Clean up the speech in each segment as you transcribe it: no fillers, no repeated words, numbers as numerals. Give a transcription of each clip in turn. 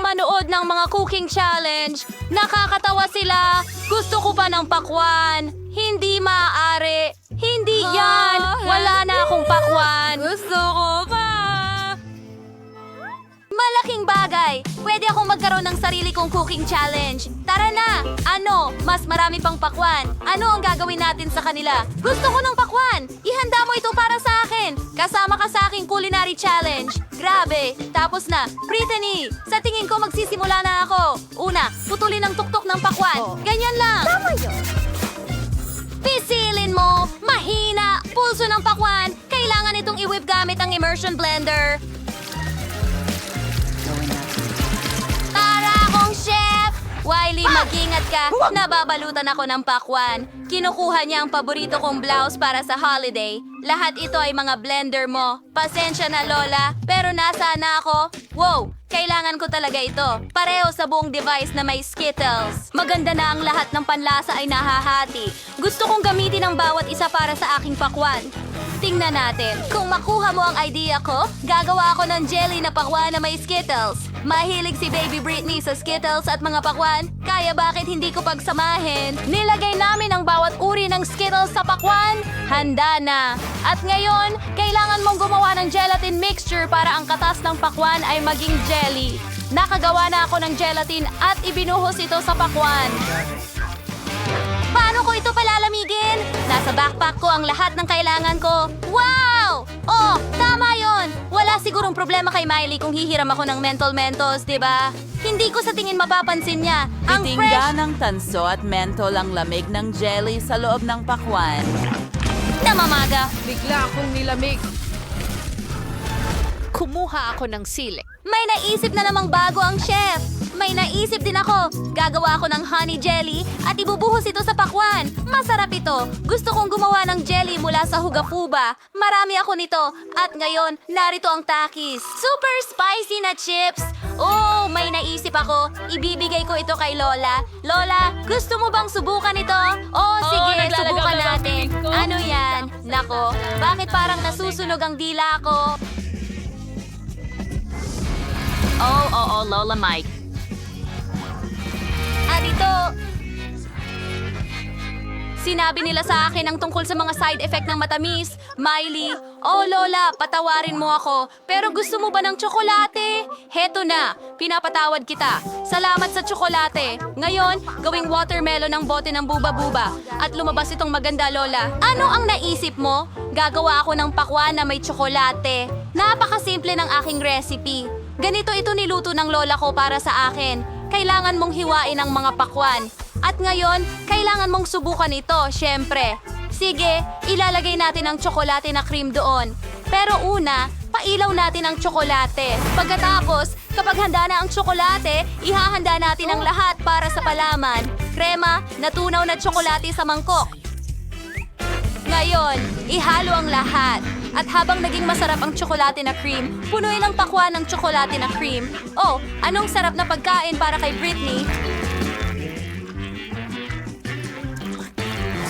manood ng mga cooking challenge. Nakakatawa sila. Gusto ko pa ng pakwan. Hindi maaari. Hindi yan. Wala na akong pakwan. Gusto ko pa. Malaking bagay. Pwede akong magkaroon ng sarili kong cooking challenge. Tara na! Ano? Mas marami pang pakwan. Ano ang gagawin natin sa kanila? Gusto ko ng pakwan! Ihanda mo ito para sa akin. Kasama ka sa aking culinary challenge. Grabe! Tapos na. Brittany! Sa tingin ko magsisimula na ako. Una, putulin ang tuktok ng pakwan. Ganyan lang. Tama yun. Pisilin mo! Mahina! Pulso ng pakwan! Kailangan itong i-whip gamit ang immersion blender. Tara akong chef! Wiley, mag-ingat ka. Nababalutan ako ng pakwan. Kinukuha niya ang paborito kong blouse para sa holiday. Lahat ito ay mga blender mo. Pasensya na, Lola. Pero nasaan na ako? Wow! Kailangan ko talaga ito. Pareho sa buong device na may Skittles. Maganda na ang lahat ng panlasa ay nahahati. Gusto kong gamitin ang bawat isa para sa aking pakwan. Tingnan natin. Kung makuha mo ang idea ko, gagawa ako ng jelly na pakwan na may Skittles. Mahilig si Baby Britney sa Skittles at mga pakwan, kaya bakit hindi ko pagsamahin? Nilagay namin ang bawat uri ng Skittles sa pakwan. Handa na. At ngayon, kailangan mong gumawa ng gelatin mixture para ang katas ng pakwan ay maging jelly. Nakagawa na ako ng gelatin at ibinuhos ito sa pakwan. Paano ko ito palalamigin? Nasa backpack ko ang lahat ng kailangan ko. Wow! Oh, tama yon. Wala sigurong problema kay Miley kung hihiram ako ng Mentos, di ba? Hindi ko sa tingin mapapansin niya. Ang Titingga fresh ng tanso at mentol ang lamig ng jelly sa loob ng pakwan. na mamaga. Bigla akong nilamig. Kumuha ako ng sili. May naisip na namang bago ang chef. May naisip din ako. Gagawa ako ng honey jelly at ibubuhos ito sa pakwan. Masarap ito. Gusto kong gumawa ng jelly mula sa hugapuba. Marami ako nito. At ngayon, narito ang takis. Super spicy na chips. Oh, may naisip ako. Ibibigay ko ito kay Lola. Lola, gusto mo bang subukan ito? Oh, sige, naglalagaw subukan na ang natin. bibig ko. Ano yan? Nako, bakit parang nasusunog ang dila ko? Oo, Lola Mike. At ito, sinabi nila sa akin ang tungkol sa mga side effect ng matamis. Miley, oh Lola, patawarin mo ako. Pero gusto mo ba ng tsokolate? Heto na, pinapatawad kita. Salamat sa tsokolate. Ngayon, gawing watermelon ang bote ng buba-buba. At lumabas itong maganda, Lola. Ano ang naisip mo? Gagawa ako ng pakwan na may tsokolate. Napakasimple ng aking recipe. Ganito ito niluto ng lola ko para sa akin. Kailangan mong hiwain ang mga pakwan. At ngayon, kailangan mong subukan ito, syempre. Sige, ilalagay natin ang tsokolate na cream doon. Pero una, pailaw natin ang tsokolate. Pagkatapos, kapag handa na ang tsokolate, ihahanda natin ang lahat para sa palaman. Krema, natunaw na tsokolate sa mangkok. Ngayon, ihalo ang lahat. At habang naging masarap ang tsokolate na cream, punuin ang pakwan ng tsokolate na cream. Oh, anong sarap na pagkain para kay Britney?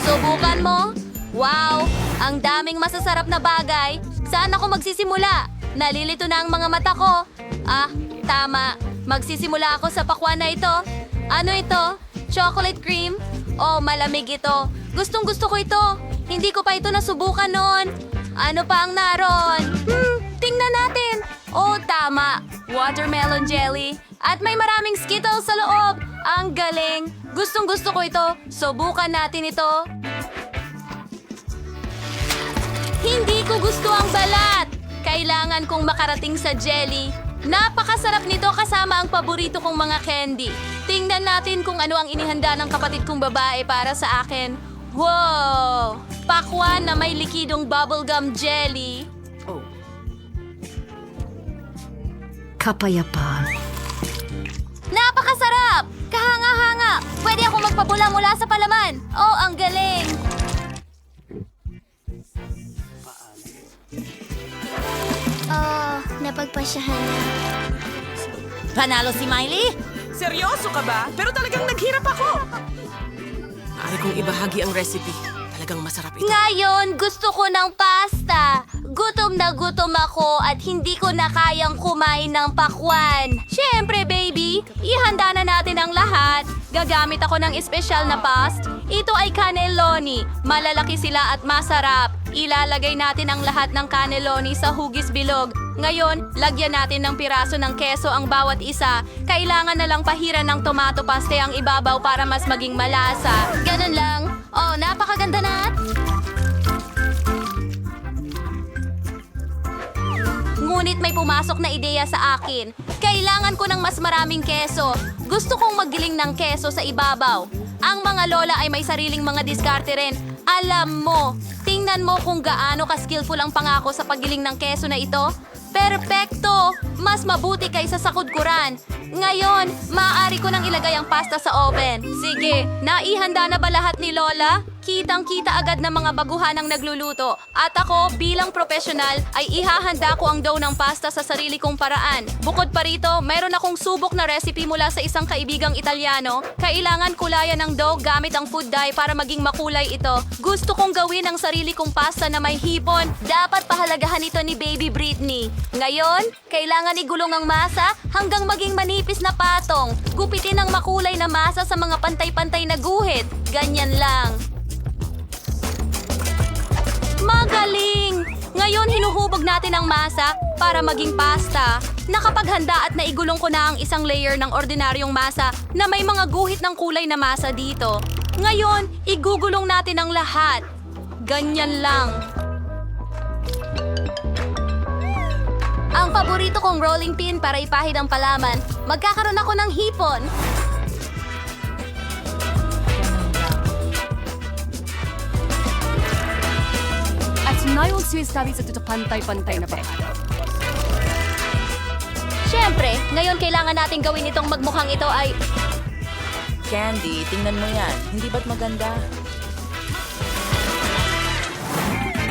Subukan mo? Wow, ang daming masasarap na bagay. Saan ako magsisimula? Nalilito na ang mga mata ko. Ah, tama. Magsisimula ako sa pakwan na ito. Ano ito? Chocolate cream? Oh, malamig ito. Gustong-gusto ko ito. Hindi ko pa ito nasubukan noon. Ano pa ang naroon? Tingnan natin. Oh, tama. Watermelon jelly. At may maraming Skittles sa loob. Ang galing. Gustong-gusto ko ito. Subukan natin ito. Hindi ko gusto ang balat. Kailangan kong makarating sa jelly. Napakasarap nito kasama ang paborito kong mga candy. Tingnan natin kung ano ang inihanda ng kapatid kong babae para sa akin. Wow! Pakwan na may likidong bubblegum jelly. Kapayapaan. Napakasarap! Kahanga-hanga! Pwede akong magpabula mula sa palaman. Oh, ang galing! Oh, napagpasyahan na. Panalo si Miley? Seryoso ka ba? Pero talagang naghirap ako. Maaari kong ibahagi ang recipe. Talagang masarap ito. Ngayon, gusto ko ng pasta. Gutom na gutom ako at hindi ko na kayang kumain ng pakwan. Siyempre, baby, baby. Ihanda na natin ang lahat. Gagamit ako ng espesyal na past. Ito ay cannelloni. Malalaki sila at masarap. Ilalagay natin ang lahat ng cannelloni sa hugis bilog. Ngayon, lagyan natin ng piraso ng keso ang bawat isa. Kailangan na lang pahiran ng tomato paste ang ibabaw para mas maging malasa. Ganun lang. Oh, napakaganda na. Ngunit may pumasok na ideya sa akin. Kailangan ko ng mas maraming keso. Gusto kong maggiling ng keso sa ibabaw. Ang mga lola ay may sariling mga diskarte rin. Alam mo, tingnan mo kung gaano ka-skillful ang pangako sa paggiling ng keso na ito. Perpekto! Mas mabuti kaysa sa kudkuran. Ngayon, maaari ko nang ilagay ang pasta sa oven. Sige, naihanda na ba lahat ni Lola? Kitang-kita agad ng mga baguhan ang nagluluto. At ako, bilang profesional, ay ihahanda ko ang dough ng pasta sa sarili kong paraan. Bukod pa rito, mayroon akong subok na recipe mula sa isang kaibigang Italyano. Kailangan kulayan ng dough gamit ang food dye para maging makulay ito. Gusto kong gawin ang sarili kong pasta na may hipon. Dapat pahalagahan ito ni Baby Britney. Ngayon, kailangan igulong ang masa hanggang maging manipis na patong. Gupitin ang makulay na masa sa mga pantay-pantay na guhit. Ganyan lang. Magaling! Ngayon, hinuhubog natin ang masa para maging pasta. Nakapaghanda at naigulong ko na ang isang layer ng ordinaryong masa na may mga guhit ng kulay na masa dito. Ngayon, igugulong natin ang lahat. Ganyan lang. Ang paborito kong rolling pin para ipahid ang palaman. Magkakaroon ako ng hipon. At ngayon sinasabi sa ito pantay-pantay na bahagi. Siyempre, ngayon kailangan natin gawin itong magmukhang ito ay... Candy, tingnan mo yan. Hindi ba't maganda?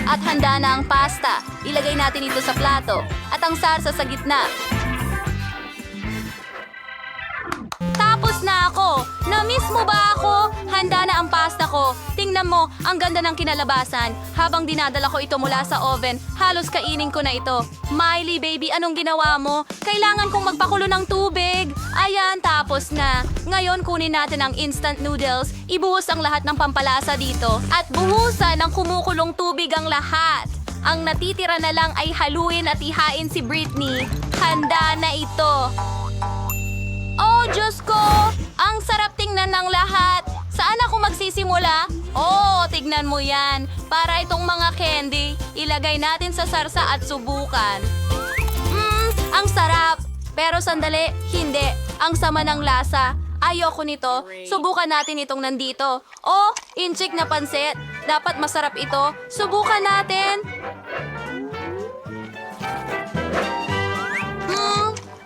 At handa na ang pasta. Ilagay natin ito sa plato. At ang sarsa sa gitna. Tapos na ako! Na-miss mo ba ako? Handa na ang pasta ko. Tingnan mo, ang ganda ng kinalabasan. Habang dinadala ko ito mula sa oven, halos kainin ko na ito. Miley, baby, anong ginawa mo? Kailangan kong magpakulo ng tubig. Ayan, tapos na. Ngayon, kunin natin ang instant noodles. Ibuhos ang lahat ng pampalasa dito. At buhusan ng kumukulong tubig ang lahat. Ang natitira na lang ay haluin at ihain si Britney. Handa na ito. Oh, Diyos ko! Ang sarap tingnan ng lahat. Saan ako magsisimula? Oh, tignan mo yan. Para itong mga candy, ilagay natin sa sarsa at subukan. Ang sarap. Pero sandali, hindi. Ang sama ng lasa. Ayoko nito. Subukan natin itong nandito. Oh, inchik na pansit. Dapat masarap ito. Subukan natin.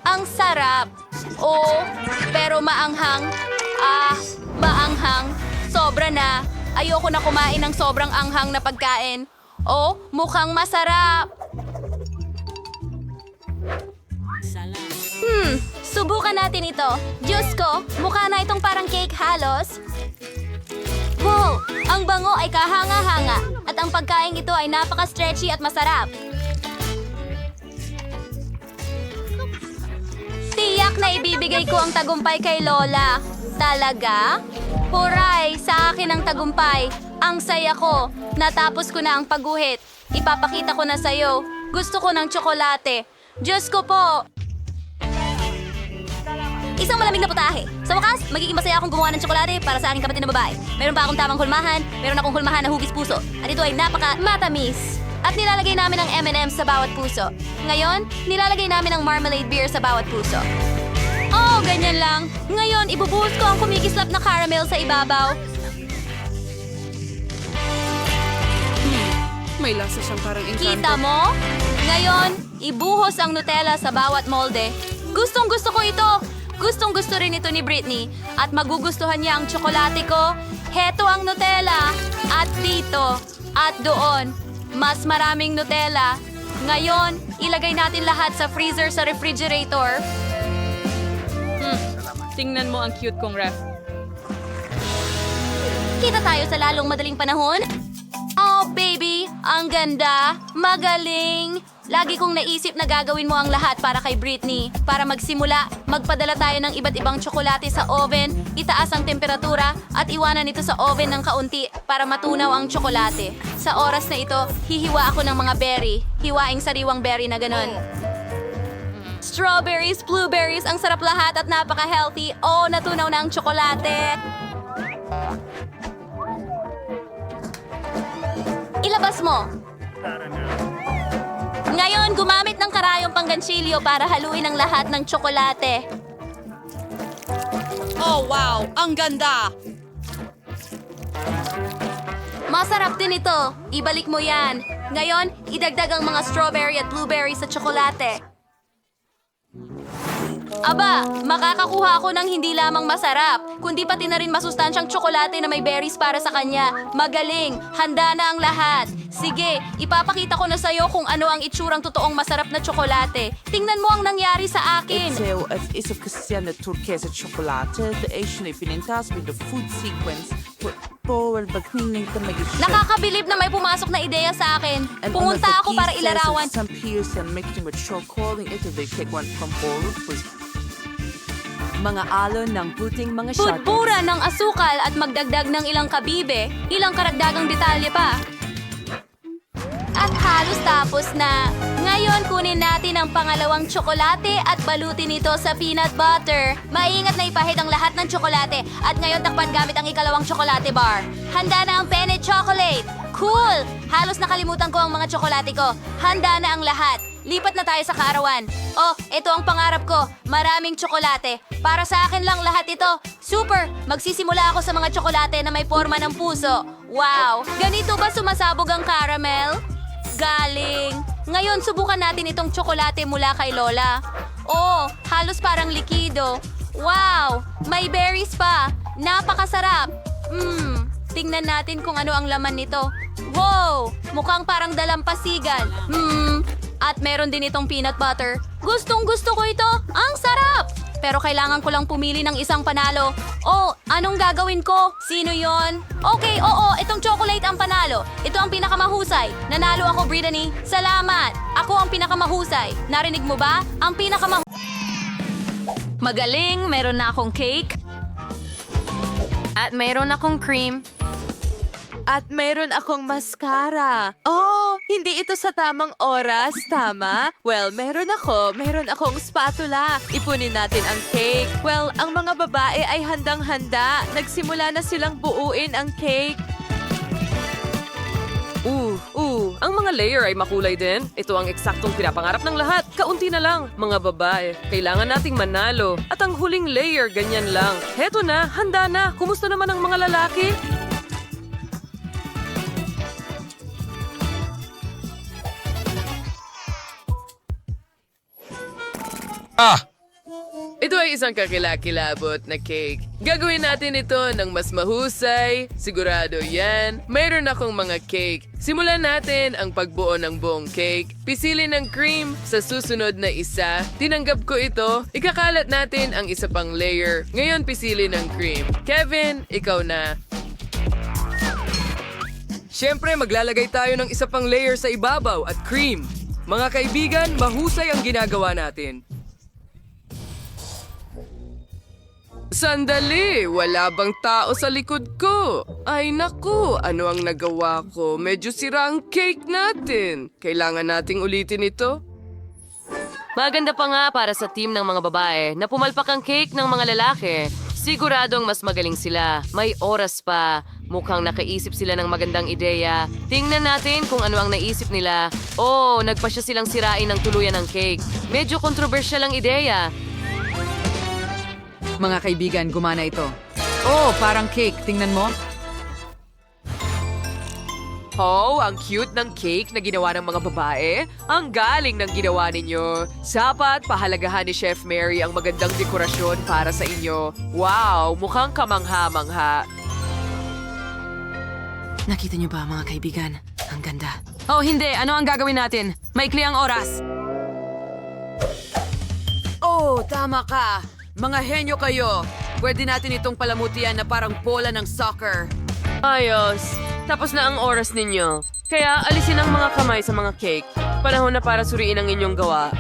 Ang sarap. Oh, pero maanghang. Maanghang. Sobra na. Ayoko na kumain ng sobrang anghang na pagkain. Oh, mukhang masarap. Subukan natin ito. Diyos ko, mukha na itong parang cake halos. Wow, ang bango ay kahanga-hanga. At ang pagkain ito ay napaka-stretchy at masarap. Tiyak na ibibigay ko ang tagumpay kay Lola. Talaga? Huray, sa akin ang tagumpay. Ang saya ko. Natapos ko na ang pagguhit. Ipapakita ko na sa'yo. Gusto ko ng tsokolate. Diyos ko po. Isang malamig na putahe. Sa wakas, magiging masaya akong gumawa ng tsokolate para sa aking kapatid na babae. Meron pa akong tamang hulmahan. Meron akong hulmahan na hugis puso. At ito ay napaka-matamis. At nilalagay namin ang M&M's sa bawat puso. Ngayon, nilalagay namin ang marmalade beer sa bawat puso. Oh, ganyan lang. Ngayon, ibubuhos ko ang kumikislap na caramel sa ibabaw. May lasa siyang parang engkanto. Kita mo? Ngayon, ibuhos ang Nutella sa bawat molde. Gustong-gusto ko ito. Gustong-gusto rin ito ni Britney. At magugustuhan niya ang tsokolate ko. Heto ang Nutella. At dito. At doon. Mas maraming Nutella. Ngayon, ilagay natin lahat sa freezer sa refrigerator. Tingnan mo ang cute kong ref. Kita tayo sa lalong madaling panahon. Oh, baby! Ang ganda! Magaling! Lagi kong naisip na gagawin mo ang lahat para kay Britney. Para magsimula, magpadala tayo ng iba't ibang tsokolate sa oven, itaas ang temperatura, at iwanan ito sa oven ng kaunti para matunaw ang tsokolate. Sa oras na ito, hihiwa ako ng mga berry. Hiwaing sariwang berry na ganon. Strawberries, blueberries, ang sarap lahat at napaka-healthy. Oh, natunaw na ang tsokolate. Ilabas mo. Ngayon, gumamit ng karayong panggansilyo para haluin ang lahat ng tsokolate. Oh, wow! Ang ganda! Masarap din ito. Ibalik mo yan. Ngayon, idagdag ang mga strawberry at blueberry sa tsokolate. Aba, makakakuha ako ng hindi lamang masarap, kundi pati na rin masustansyang tsokolate na may berries para sa kanya. Magaling! Handa na ang lahat. Sige, ipapakita ko na sa'yo kung ano ang itsurang totoong masarap na tsokolate. Tingnan mo ang nangyari sa akin. Ito at isa kasi na turquesa chocolate, the Asian ipinintas with the food sequence. Powell bagning ka mag-isip. Nakakabilib na may pumasok na ideya sa akin. Pumunta ako para ilarawan. Some peers and mixing with chocolate, ito they take one from Powell. Mga alon ng puting mga shot. Pudpura ng asukal at magdagdag ng ilang kabibe, ilang karagdagang detalye pa. At halos tapos na. Ngayon kunin natin ang pangalawang tsokolate at balutin ito sa peanut butter. Maingat na ipahid ang lahat ng tsokolate at ngayon takpan gamit ang ikalawang tsokolate bar. Handa na ang penne chocolate. Cool! Halos nakalimutan ko ang mga tsokolate ko. Handa na ang lahat. Lipat na tayo sa kaarawan. Oh, ito ang pangarap ko. Maraming tsokolate. Para sa akin lang lahat ito. Super! Magsisimula ako sa mga tsokolate na may forma ng puso. Wow! Ganito ba sumasabog ang caramel? Galing! Ngayon, subukan natin itong tsokolate mula kay Lola. Oh, halos parang likido. Wow! May berries pa. Napakasarap. Tingnan natin kung ano ang laman nito. Wow! Mukhang parang dalampasigan. At meron din itong peanut butter. Gustong gusto ko ito. Ang sarap! Pero kailangan ko lang pumili ng isang panalo. Oh, anong gagawin ko? Sino yon? Okay, oo, itong chocolate ang panalo. Ito ang pinakamahusay. Nanalo ako, Brittany. Salamat! Ako ang pinakamahusay. Narinig mo ba? Ang Magaling, meron na akong cake. At meron akong cream. At meron akong mascara. Oh, hindi ito sa tamang oras, tama? Well, meron akong spatula. Ipunin natin ang cake. Well, ang mga babae ay handang-handa. Nagsimula na silang buuin ang cake. Ang mga layer ay makulay din. Ito ang eksaktong pinapangarap ng lahat. Kaunti na lang, mga babae. Kailangan nating manalo. At ang huling layer, ganyan lang. Heto na, handa na. Kumusta naman ang mga lalaki? Ito ay isang kakilakilabot na cake. Gagawin natin ito ng mas mahusay. Sigurado yan. Mayroon akong mga cake. Simulan natin ang pagbuo ng buong cake. Pisilin ng cream sa susunod na isa. Tinanggap ko ito. Ikakalat natin ang isa pang layer. Ngayon pisilin ng cream. Kevin, ikaw na. Siyempre, maglalagay tayo ng isa pang layer sa ibabaw at cream. Mga kaibigan, mahusay ang ginagawa natin. Sandali! Wala bang tao sa likod ko? Ay naku, ano ang nagawa ko? Medyo sira ang cake natin. Kailangan nating ulitin ito? Maganda pa nga para sa team ng mga babae na pumalpak ang cake ng mga lalaki. Siguradong mas magaling sila. May oras pa. Mukhang nakaisip sila ng magandang ideya. Tingnan natin kung ano ang naisip nila. Oh, nagpasya silang sirain ng tuluyan ng cake. Medyo kontrobersyal ang ideya. Mga kaibigan, gumana ito. Oh, parang cake. Tingnan mo. Oh, ang cute ng cake na ginawa ng mga babae. Ang galing ng ginawa ninyo. Sapat pahalagahan ni Chef Mary ang magandang dekorasyon para sa inyo. Wow, mukhang kamangha-mangha. Nakita niyo ba mga kaibigan? Ang ganda. Oh, hindi. Ano ang gagawin natin? Maikli ang oras. Oh, tama ka. Mga henyo kayo. Pwede natin itong palamutian na parang bola ng soccer. Ayos. Tapos na ang oras ninyo. Kaya alisin ang mga kamay sa mga cake. Panahon na para suriin ang inyong gawa.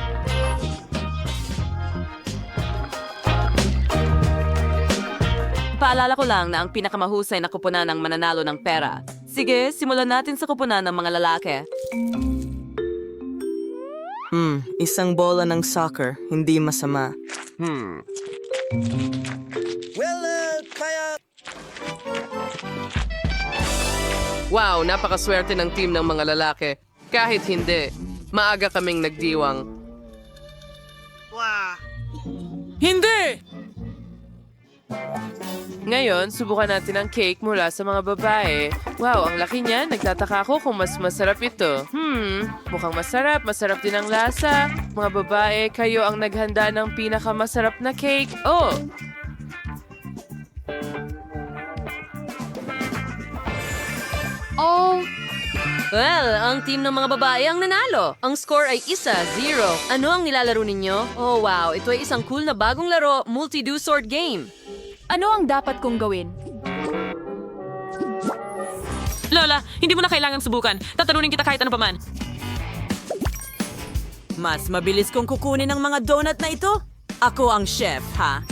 Paalala ko lang na ang pinakamahusay na kupunan ang mananalo ng pera. Sige, simulan natin sa kupunan ng mga lalaki. Isang bola ng soccer, hindi masama. Wow, napakaswerte ng team ng mga lalaki. Kahit hindi, maaga kaming nagdiwang. Hindi! Ngayon, subukan natin ang cake mula sa mga babae. Wow, ang laki niya. Nagtataka ako kung mas masarap ito. Mukhang masarap. Masarap din ang lasa. Mga babae, kayo ang naghanda ng pinakamasarap na cake. Oh! Well, ang team ng mga babae ang nanalo. Ang score ay 1-0. Ano ang nilalaro ninyo? Oh wow, ito ay isang cool na bagong laro, multi-do sword game. Ano ang dapat kong gawin? Lola, hindi mo na kailangan subukan. Tatalunin kita kahit ano paman. Mas mabilis kong kukunin ang mga donut na ito. Ako ang chef, ha?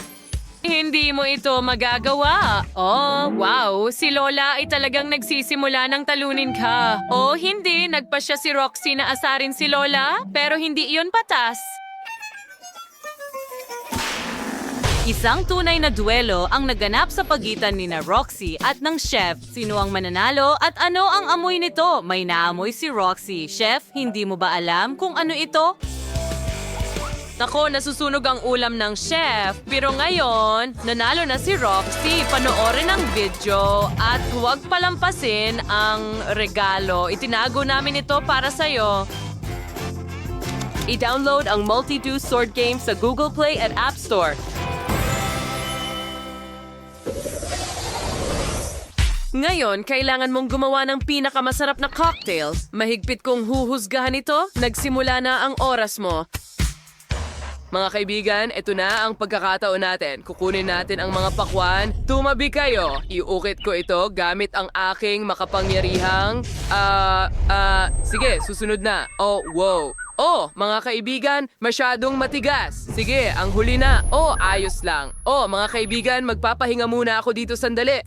Hindi mo ito magagawa. Oh, wow. Si Lola ay talagang nagsisimula ng talunin ka. Oh, hindi. Nagpa siya si Roxy na asarin si Lola, pero hindi iyon patas. Isang tunay na duelo ang naganap sa pagitan ni na Roxy at ng chef. Sino ang mananalo at ano ang amoy nito? May naamoy si Roxy. Chef, hindi mo ba alam kung ano ito? Nako, nasusunog ang ulam ng chef. Pero ngayon, nanalo na si Roxy. Panoorin ang video at huwag palampasin ang regalo. Itinago namin ito para sa'yo. I-download ang Multi-Do Sword Game sa Google Play at App Store. Ngayon, kailangan mong gumawa ng pinakamasarap na cocktails. Mahigpit kong huhusgahan ito. Nagsimula na ang oras mo. Mga kaibigan, ito na ang pagkakataon natin. Kukunin natin ang mga pakwan. Tumabi kayo. Iukit ko ito gamit ang aking makapangyarihang... sige, susunod na. Oh, wow. Oh, mga kaibigan, masyadong matigas. Sige, ang huli na. Oh, ayos lang. Oh, mga kaibigan, magpapahinga muna ako dito sandali.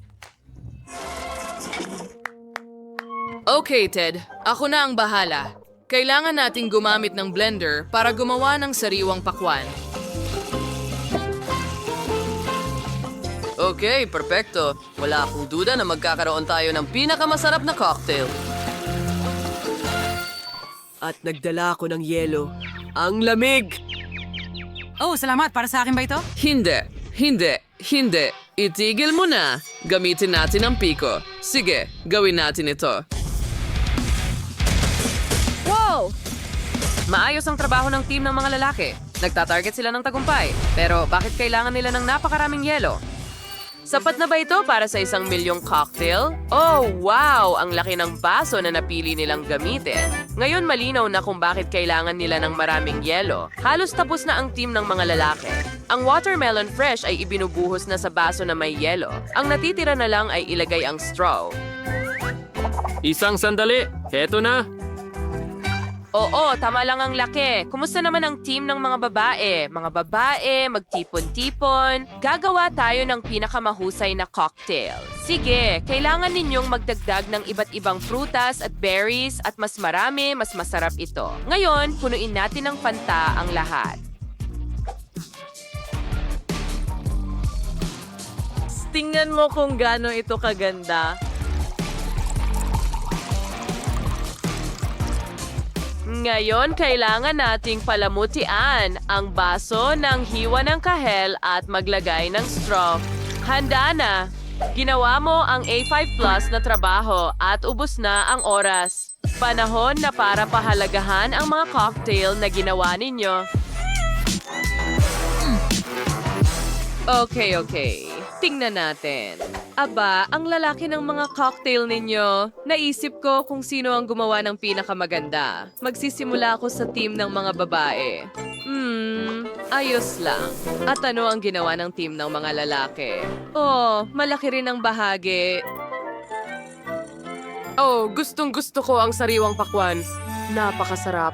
Okay, Ted. Ako na ang bahala. Kailangan nating gumamit ng blender para gumawa ng sariwang pakwan. Okay, perpekto. Wala akong duda na magkakaroon tayo ng pinakamasarap na cocktail. At nagdala ako ng yelo. Ang lamig! Oh, salamat. Para sa akin ba ito? Hindi. Itigil mo na. Gamitin natin ang piko. Sige, gawin natin ito. Maayos ang trabaho ng team ng mga lalaki. Nagtatarget sila ng tagumpay. Pero bakit kailangan nila ng napakaraming yelo? Sapat na ba ito para sa 1 milyong cocktail? Oh, wow! Ang laki ng baso na napili nilang gamitin. Ngayon malinaw na kung bakit kailangan nila ng maraming yelo. Halos tapos na ang team ng mga lalaki. Ang watermelon fresh ay ibinubuhos na sa baso na may yelo. Ang natitira na lang ay ilagay ang straw. Isang sandali. Heto na. Oo, tama lang ang laki. Kumusta naman ang team ng mga babae? Mga babae, magtipon-tipon. Gagawa tayo ng pinakamahusay na cocktail. Sige, kailangan ninyong magdagdag ng iba't ibang prutas at berries at mas marami, mas masarap ito. Ngayon, punuin natin ng Fanta ang lahat. Tingnan mo kung gaano ito kaganda. Ngayon, kailangan nating palamutian ang baso ng hiwa ng kahel at maglagay ng straw. Handa na! Ginawa mo ang A5 Plus na trabaho at ubos na ang oras. Panahon na para pahalagahan ang mga cocktail na ginawa ninyo. Okay. Tingnan natin. Aba, ang lalaki ng mga cocktail ninyo. Naisip ko kung sino ang gumawa ng pinakamaganda. Magsisimula ako sa team ng mga babae. Ayos lang. At ano ang ginawa ng team ng mga lalaki? Oh, malaki rin ang bahagi. Oh, gustong gusto ko ang sariwang pakwan. Napakasarap.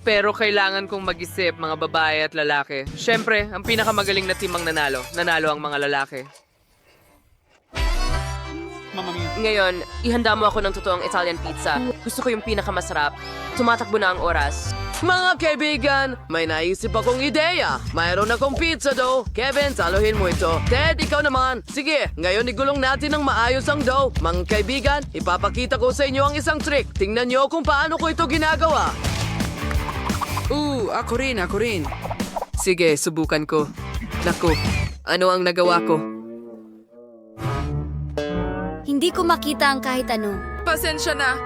Pero kailangan kong mag-isip, mga babae at lalaki. Siyempre, ang pinakamagaling na team ang nanalo. Nanalo ang mga lalaki. Ngayon, ihanda mo ako ng totoong Italian pizza. Gusto ko yung pinakamasarap. Tumatakbo na ang oras. Mga kaibigan, may naisip akong ideya. Mayroon akong pizza dough. Kevin, saluhin mo ito. Ted, ikaw naman. Sige, ngayon igulong natin ng maayos ang dough. Mga kaibigan, ipapakita ko sa inyo ang isang trick. Tingnan nyo kung paano ko ito ginagawa. Ako rin. Sige, subukan ko. Naku, ano ang nagawa ko? Hindi ko makita ang kahit ano. Pasensya na.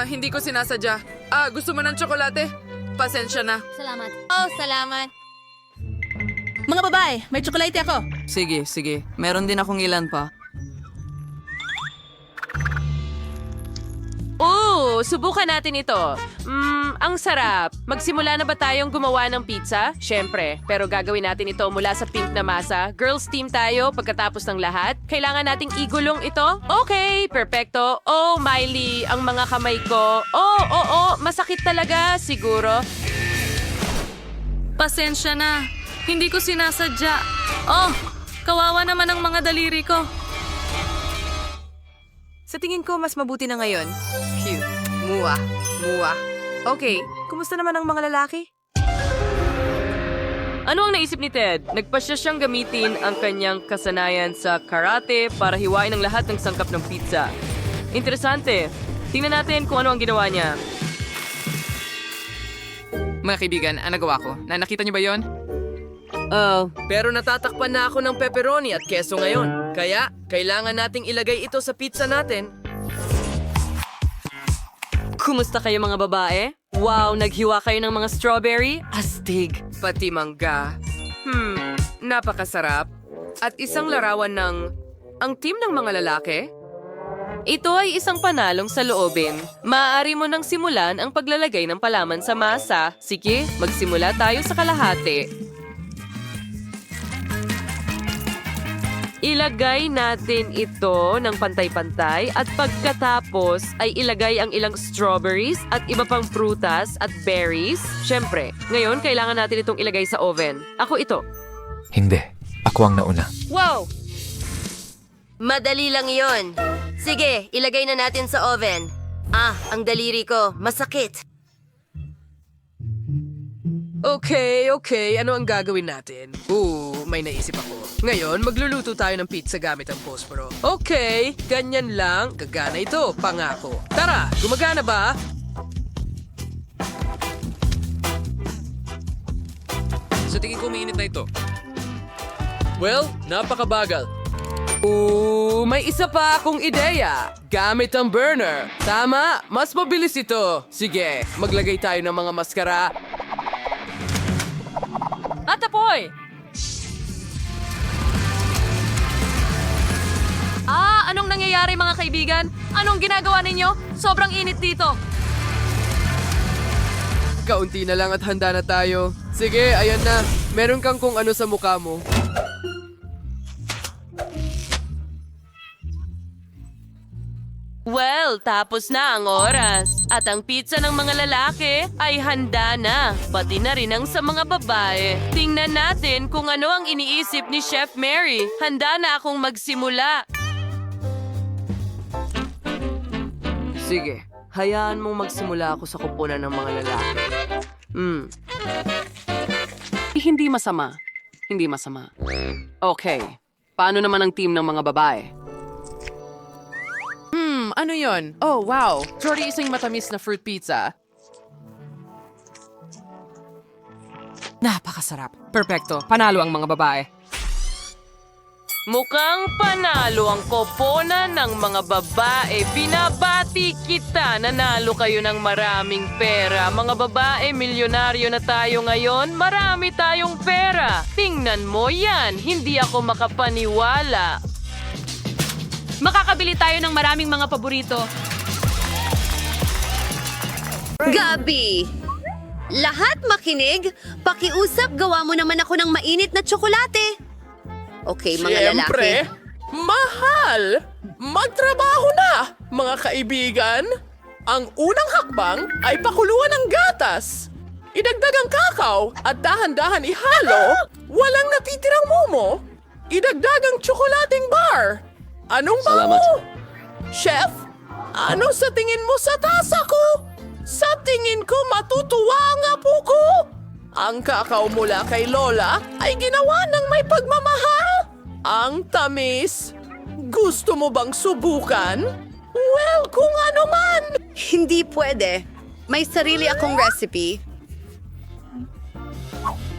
Hindi ko sinasadya. Gusto mo ng tsokolate? Pasensya na. Salamat. Oh, salamat. Mga babae, may tsokolate ako. Sige. Meron din akong ilan pa. Subukan natin ito. Ang sarap. Magsimula na ba tayong gumawa ng pizza? Siyempre. Pero gagawin natin ito mula sa pink na masa. Girls team tayo pagkatapos ng lahat. Kailangan nating igulong ito. Okay, perfecto. Oh, Miley, ang mga kamay ko. Masakit talaga, siguro. Pasensya na. Hindi ko sinasadya. Oh, kawawa naman ang mga daliri ko. Sa tingin ko, mas mabuti na ngayon. Cute. Mua. Okay, kumusta naman ang mga lalaki? Ano ang naisip ni Ted? Nagpasya siyang gamitin ang kanyang kasanayan sa karate para hiwain ang lahat ng sangkap ng pizza. Interesante. Tingnan natin kung ano ang ginawa niya. Mga kaibigan, ang nagawa ko. Nakita niyo ba yon? Pero natatakpan na ako ng pepperoni at keso ngayon. Kaya, kailangan nating ilagay ito sa pizza natin. Kumusta kayo mga babae? Wow, naghiwa kayo ng mga strawberry? Astig. Pati mangga. Napakasarap. At isang larawan ng... ang team ng mga lalaki? Ito ay isang panalong sa loobin. Maaari mo nang simulan ang paglalagay ng palaman sa masa. Sige, magsimula tayo sa kalahati. Ilagay natin ito ng pantay-pantay at pagkatapos ay ilagay ang ilang strawberries at iba pang prutas at berries. Siyempre, ngayon kailangan natin itong ilagay sa oven. Ako ito. Hindi. Ako ang nauna. Wow! Madali lang yon. Sige, ilagay na natin sa oven. Ang daliri ko. Masakit. Okay. Ano ang gagawin natin? May naisip ako. Ngayon, magluluto tayo ng pizza gamit ang posporo. Okay, ganyan lang. Gagana ito, pangako. Tara, gumagana ba? Sa tingin ko mainit na ito. Well, napakabagal. May isa pa akong ideya. Gamit ang burner. Tama, mas mabilis ito. Sige, maglagay tayo ng mga maskara. At apoy! Anong nangyayari mga kaibigan? Anong ginagawa ninyo? Sobrang init dito. Kaunti na lang at handa na tayo. Sige, ayan na. Meron kang kung ano sa mukha mo. Well, tapos na ang oras. At ang pizza ng mga lalaki ay handa na. Pati na rin ang sa mga babae. Tingnan natin kung ano ang iniisip ni Chef Mary. Handa na akong magsimula. Sige, hayaan mong magsimula ako sa kupunan ng mga lalaki. Hindi masama. Okay. Paano naman ang team ng mga babae? Ano yon? Oh, wow. Jordy, isang matamis na fruit pizza. Napakasarap. Perfecto. Panalo ang mga babae. Mukhang panalo ang koponan ng mga babae. Binabati kita. Nanalo kayo ng maraming pera. Mga babae, milyonaryo na tayo ngayon. Marami tayong pera. Tingnan mo yan. Hindi ako makapaniwala. Makakabili tayo ng maraming mga paborito. Gabi! Lahat makinig? Pakiusap, gawa mo naman ako ng mainit na tsokolate. Okay, mga lalaki. Mahal! Magtrabaho na, mga kaibigan! Ang unang hakbang ay pakuluan ng gatas. Idagdag ang kakao at dahan-dahan ihalo. Walang natitirang momo. Idagdag ang tsokolating bar. Anong bango? Chef, ano sa tingin mo sa tasa ko? Sa tingin ko matutuwa ang apo ko. Ang kakao mula kay Lola ay ginawa ng may pagmamahal. Ang tamis. Gusto mo bang subukan? Well, kung ano man. Hindi pwede. May sarili akong recipe.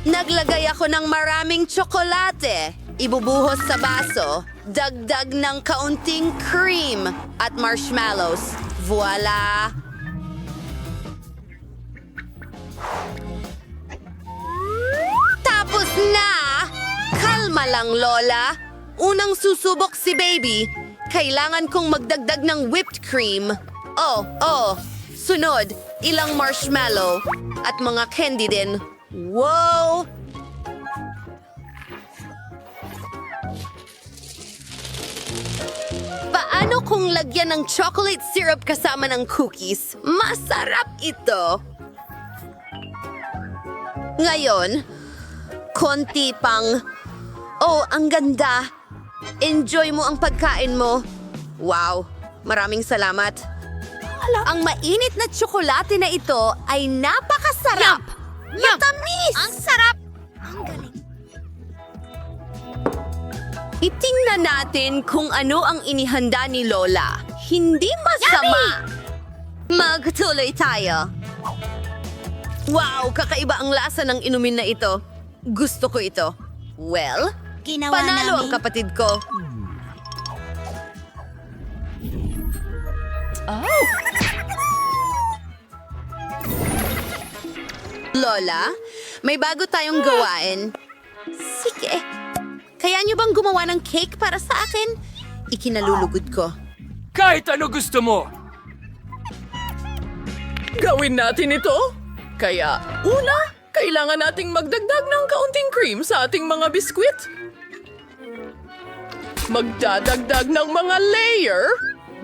Naglagay ako ng maraming tsokolate. Ibubuhos sa baso. Dagdag ng kaunting cream at marshmallows. Voila! Tapos na! Kalma lang, Lola. Unang susubok si Baby. Kailangan kong magdagdag ng whipped cream. Oh. Sunod, ilang marshmallow at mga candy din. Wow! Paano kung lagyan ng chocolate syrup kasama ng cookies? Masarap ito! Ngayon, konti pang... Oh, ang ganda! Enjoy mo ang pagkain mo. Wow, maraming salamat. Ang mainit na tsokolate na ito ay napakasarap! Matamis! Ang sarap! Ang galing! Itingnan natin kung ano ang inihanda ni Lola. Hindi masama! Magtuloy tayo. Wow, kakaiba ang lasa ng inumin na ito. Gusto ko ito. Well, panalo ang kapatid ko. Lola, may bago tayong gawain. Sige. Kaya niyo bang gumawa ng cake para sa akin? Ikinalulugod ko. Kahit ano gusto mo. Gawin natin ito. Kaya, una, kailangan nating magdagdag ng kaunting cream sa ating mga biskwit. Magdadagdag ng mga layer.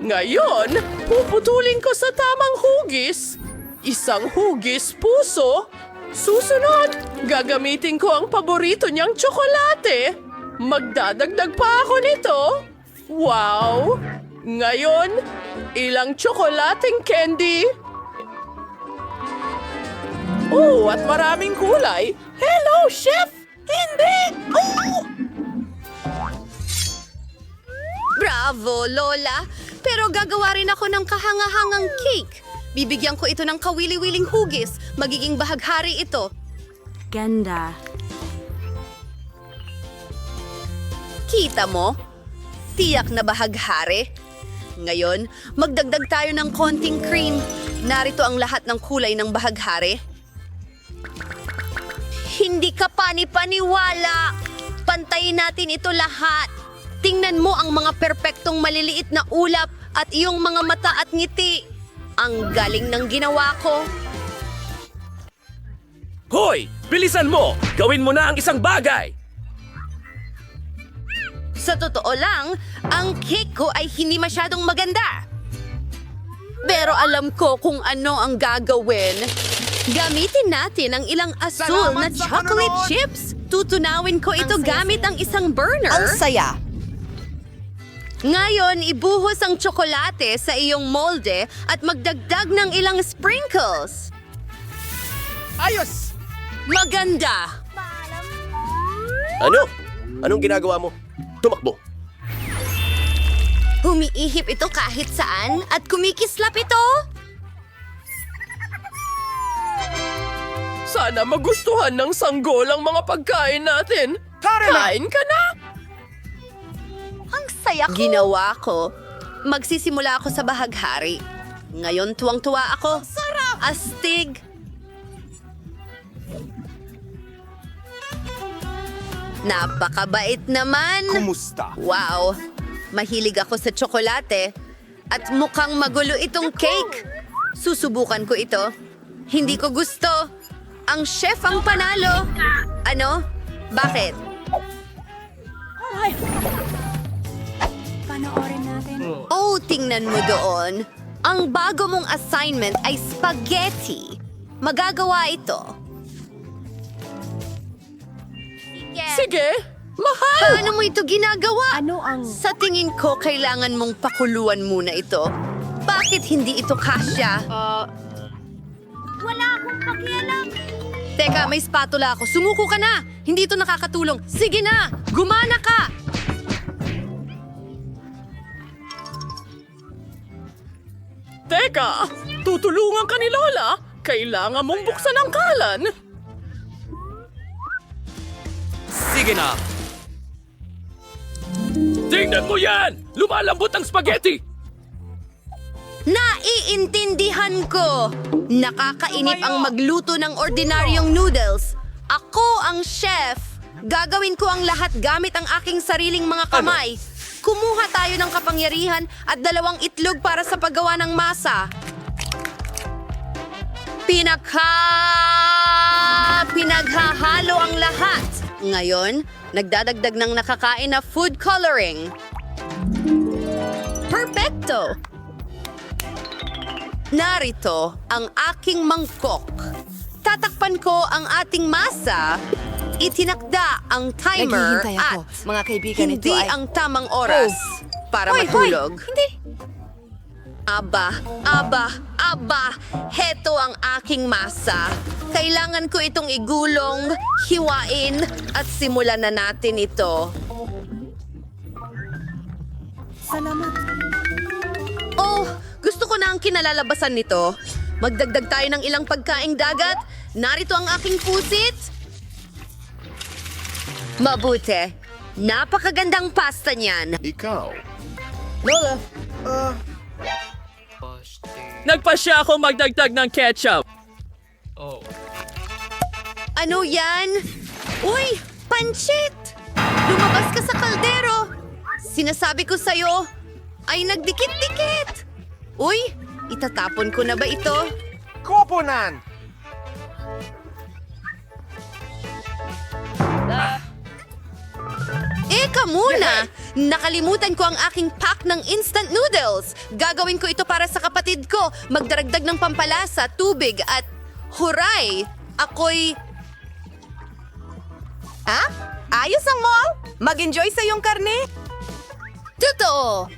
Ngayon, puputulin ko sa tamang hugis. Isang hugis puso. Susunod, gagamitin ko ang paborito niyang tsokolate. Magdadagdag pa ako nito. Wow! Ngayon, ilang tsokolating candy. Oh, at maraming kulay. Hello, Chef! Hindi! Oh! Bravo, Lola! Pero gagawa rin ako ng kahangahangang cake. Bibigyan ko ito ng kawili-wiling hugis. Magiging bahaghari ito. Ganda. Kita mo? Tiyak na bahaghari. Ngayon, magdagdag tayo ng konting cream. Narito ang lahat ng kulay ng bahaghari. Hindi ka pani-paniwala. Pantayin natin ito lahat. Tingnan mo ang mga perpektong maliliit na ulap at iyong mga mata at ngiti. Ang galing ng ginawa ko. Hoy! Bilisan mo! Gawin mo na ang isang bagay! Sa totoo lang, ang cake ko ay hindi masyadong maganda. Pero alam ko kung ano ang gagawin. Gamitin natin ang ilang asul na chocolate chips. Tutunawin ko ito gamit ang isang burner. Ang saya. Ngayon, ibuhos ang tsokolate sa iyong molde at magdagdag ng ilang sprinkles. Ayos! Maganda! Ano? Anong ginagawa mo? Tumakbo. Umiihip ito kahit saan at kumikislap ito. Sana magustuhan ng sanggol ang mga pagkain natin. Kain ka na! Ang saya ko. Ginawa ko. Magsisimula ako sa bahaghari. Ngayon tuwang-tuwa ako. Sarap! Astig! Napakabait naman! Kumusta? Wow! Mahilig ako sa tsokolate. At mukhang magulo itong cake. Susubukan ko ito. Hindi ko gusto. Ang chef ang panalo. Ano? Bakit? Panoorin natin. Oh, tingnan mo doon. Ang bago mong assignment ay spaghetti. Magagawa ito. Sige, mahal! Paano mo ito ginagawa? Ano ang... Sa tingin ko, kailangan mong pakuluan muna ito. Bakit hindi ito kasya? Wala akong pakialam. Teka, may spatula ako. Sumuko ka na! Hindi ito nakakatulong. Sige na! Gumana ka! Teka, tutulungan ka ni Lola. Kailangan mong buksan ang kalan. Sige na! Tingnan mo yan! Lumalambot ang spaghetti! Naiintindihan ko! Nakakainip ang magluto ng ordinaryong noodles. Ako ang chef. Gagawin ko ang lahat gamit ang aking sariling mga kamay. Kumuha tayo ng kapangyarihan at 2 itlog para sa paggawa ng masa. Pinaghahalo ang lahat. Ngayon, nagdadagdag ng nakakain na food coloring. Perfecto! Narito ang aking mangkok. Tatakpan ko ang ating masa. Itinakda ang timer Naghihintay at ako. Mga kaibigan, hindi ito ay... ang tamang oras para matulog. Hindi. Aba, heto ang aking masa. Kailangan ko itong igulong, hiwain, at simulan na natin ito. Salamat. Oh, gusto ko na ang kinalalabasan nito. Magdagdag tayo ng ilang pagkaing dagat. Narito ang aking pusit. Mabuti. Napakagandang pasta niyan. Ikaw. Lola. Nagpasya ako magdagdag ng ketchup. Ano yan? Uy, pansit! Lumabas ka sa kaldero. Sinasabi ko sa'yo, ay nagdikit-dikit. Uy, itatapon ko na ba ito? Koponan! Eka muna! Nakalimutan ko ang aking pack ng instant noodles. Gagawin ko ito para sa kapatid ko. Magdaragdag ng pampalasa, tubig at... Huray! Ako'y... Ha? Ayos ang mall? Mag-enjoy sa iyong karne? Totoo!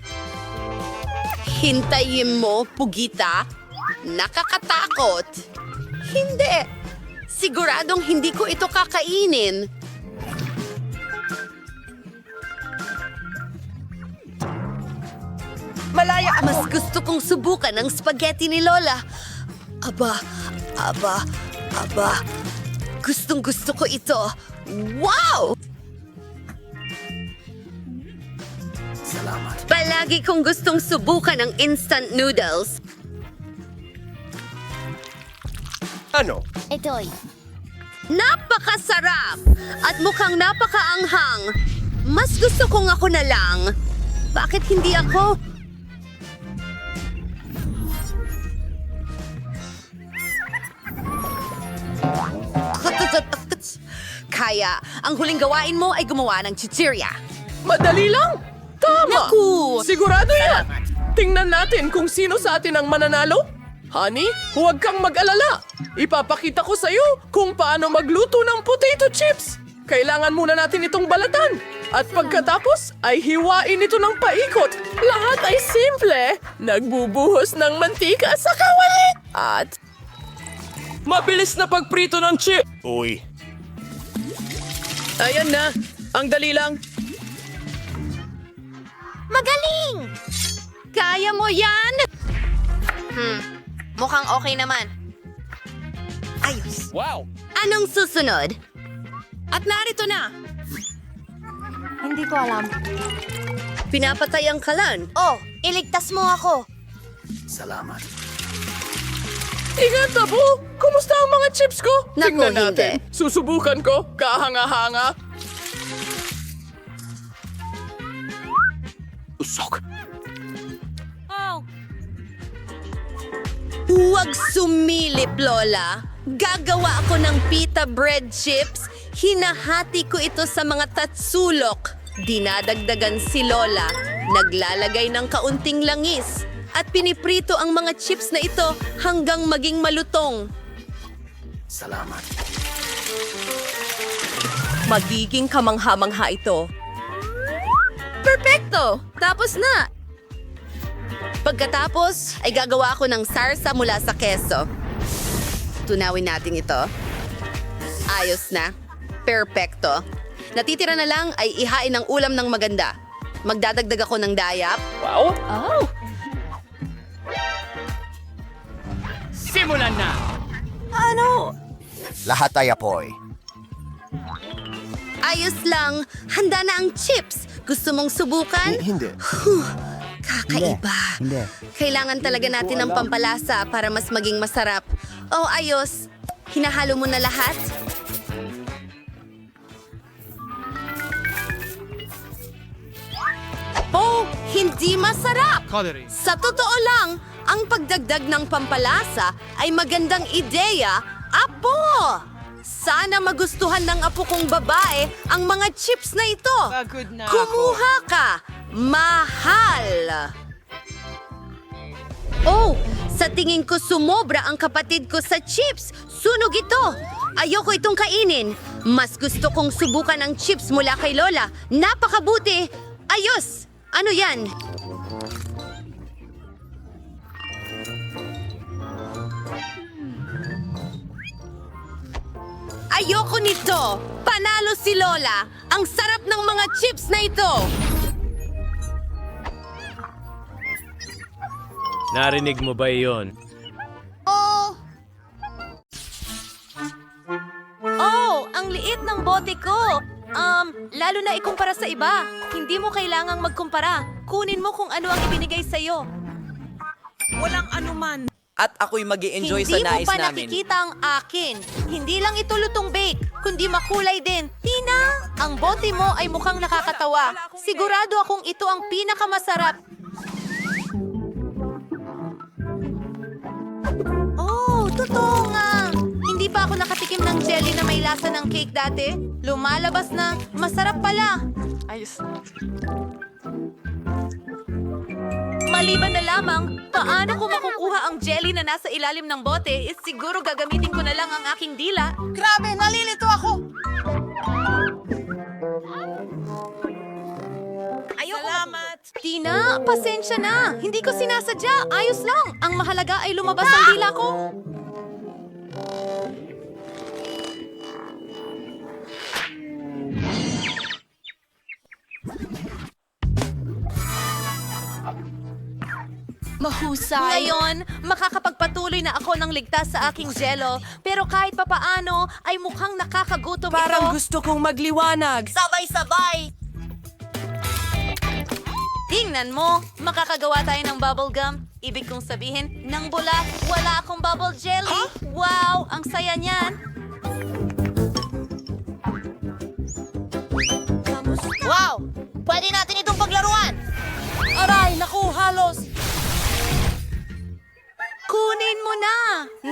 Hintayin mo, Pugita. Nakakatakot. Hindi. Siguradong hindi ko ito kakainin. Malaya ako. Mas gusto kong subukan ang spaghetti ni Lola. Aba. Gustong gusto ko ito. Wow! Salamat. Palagi kong gustong subukan ang instant noodles. Ano? Ito'y. Napakasarap! At mukhang napakaanghang. Mas gusto kong ako na lang. Bakit hindi ako? Kaya, ang huling gawain mo ay gumawa ng chichirya. Madali lang. Tama. Naku! Sigurado yan. Tingnan natin kung sino sa atin ang mananalo. Honey, huwag kang mag-alala. Ipapakita ko sa'yo kung paano magluto ng potato chips. Kailangan muna natin itong balatan. At pagkatapos ay hiwain ito ng paikot. Lahat ay simple. Nagbubuhos ng mantika sa kawali. At mabilis na pagprito ng chip. Uy. Ayan na. Ang dali lang. Magaling! Kaya mo yan? Mukhang okay naman. Ayos. Wow! Anong susunod? At narito na. Hindi ko alam. Pinapatay ang kalan. Oh, iligtas mo ako. Salamat. Ingat, Apo! Kumusta ang mga chips ko? Naku, Tingnan natin. hindi. Susubukan ko. Kahanga-hanga. Usok. Huwag sumilip, Lola. Gagawa ako ng pita bread chips. Hinahati ko ito sa mga tatsulok. Dinadagdagan si Lola. Naglalagay ng kaunting langis at piniprito ang mga chips na ito hanggang maging malutong. Salamat. Magiging kamangha-mangha ito. Perfecto! Tapos na! Pagkatapos, ay gagawa ako ng sarsa mula sa keso. Tunawin natin ito. Ayos na. Perfecto. Natitira na lang ay ihain ng ulam ng maganda. Magdadagdag ako ng dayap. Wow! Oh! Simulan na! Ano? Lahat ay apoy. Ayos lang. Handa na ang chips. Gusto mong subukan? Hindi. Kakaiba. Hindi. Kailangan talaga natin ng pampalasa para mas maging masarap. Oh, ayos. Hinahalo mo na lahat? Oh, hindi masarap! Sa totoo lang, ang pagdagdag ng pampalasa ay magandang ideya, Apo! Sana magustuhan ng apo kong babae ang mga chips na ito. Kumuha ka! Mahal! Oh, sa tingin ko sumobra ang kapatid ko sa chips. Sunog ito. Ayoko itong kainin. Mas gusto kong subukan ang chips mula kay Lola. Napakabuti. Ayos! Ano yan? Ayoko nito! Panalo si Lola! Ang sarap ng mga chips na ito! Narinig mo ba iyon? Oh! Oh, ang liit ng bote ko! Lalo na ikumpara sa iba. Hindi mo kailangang magkumpara. Kunin mo kung ano ang ibinigay sa'yo. Walang anuman. At ako'y mag-i-enjoy sa Hindi nais mo pa namin. nakikita ang akin. Hindi lang ito lutong bake, kundi makulay din. Tina, ang bote mo ay mukhang nakakatawa. Sigurado akong ito ang pinakamasarap. Oh, totoo nga. Hindi pa ako nakatikim ng jelly na may lasa ng cake dati. Lumalabas na, masarap pala. Ayos. Maliban na lamang, paano ko makukuha ang jelly na nasa ilalim ng bote? Siguro gagamitin ko na lang ang aking dila. Grabe, nalilito ako! Salamat! Tina, pasensya na. Hindi ko sinasadya. Ayos lang. Ang mahalaga ay lumabas ang dila ko. Mahusay. Ngayon, makakapagpatuloy na ako ng ligtas sa aking jello. Pero kahit papaano, ay mukhang nakakagutom Parang ito. gusto kong magliwanag. Sabay-sabay! Tingnan mo, makakagawa tayo ng bubble gum. Ibig kong sabihin, nang bula, wala akong bubble jelly. Wow, ang saya niyan. Wow! Pwede natin itong paglaruan! Aray, naku, halos. Kunin mo na!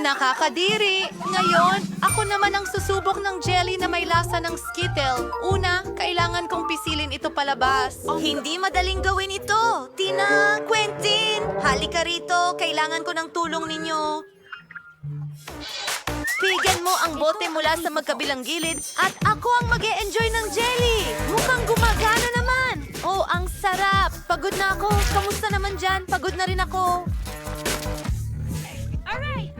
Nakakadiri! Ngayon, ako naman ang susubok ng jelly na may lasa ng Skittle. Una, kailangan kong pisilin ito palabas. Hindi madaling gawin ito! Tina, Quentin! Halika rito, kailangan ko ng tulong ninyo. Bigyan mo ang bote mula sa magkabilang gilid at ako ang mag-e-enjoy ng jelly! Mukhang gumagana naman! Oh, ang sarap! Pagod na ako. Kamusta naman dyan? Pagod na rin ako. Alright!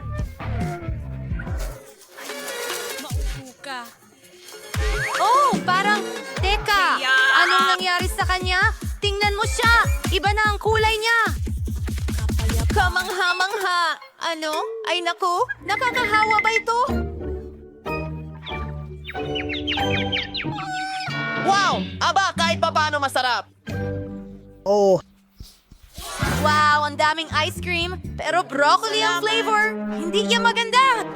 Oh, parang... Teka! Anong nangyari sa kanya? Tingnan mo siya! Iba na ang kulay niya! Kamangha-mangha! Ano? Ay naku! Nakakahawa ba ito? Wow! Aba, kahit pa paano masarap. Oh. Wow, ang daming ice cream! Pero broccoli ang flavor! Hindi yan maganda!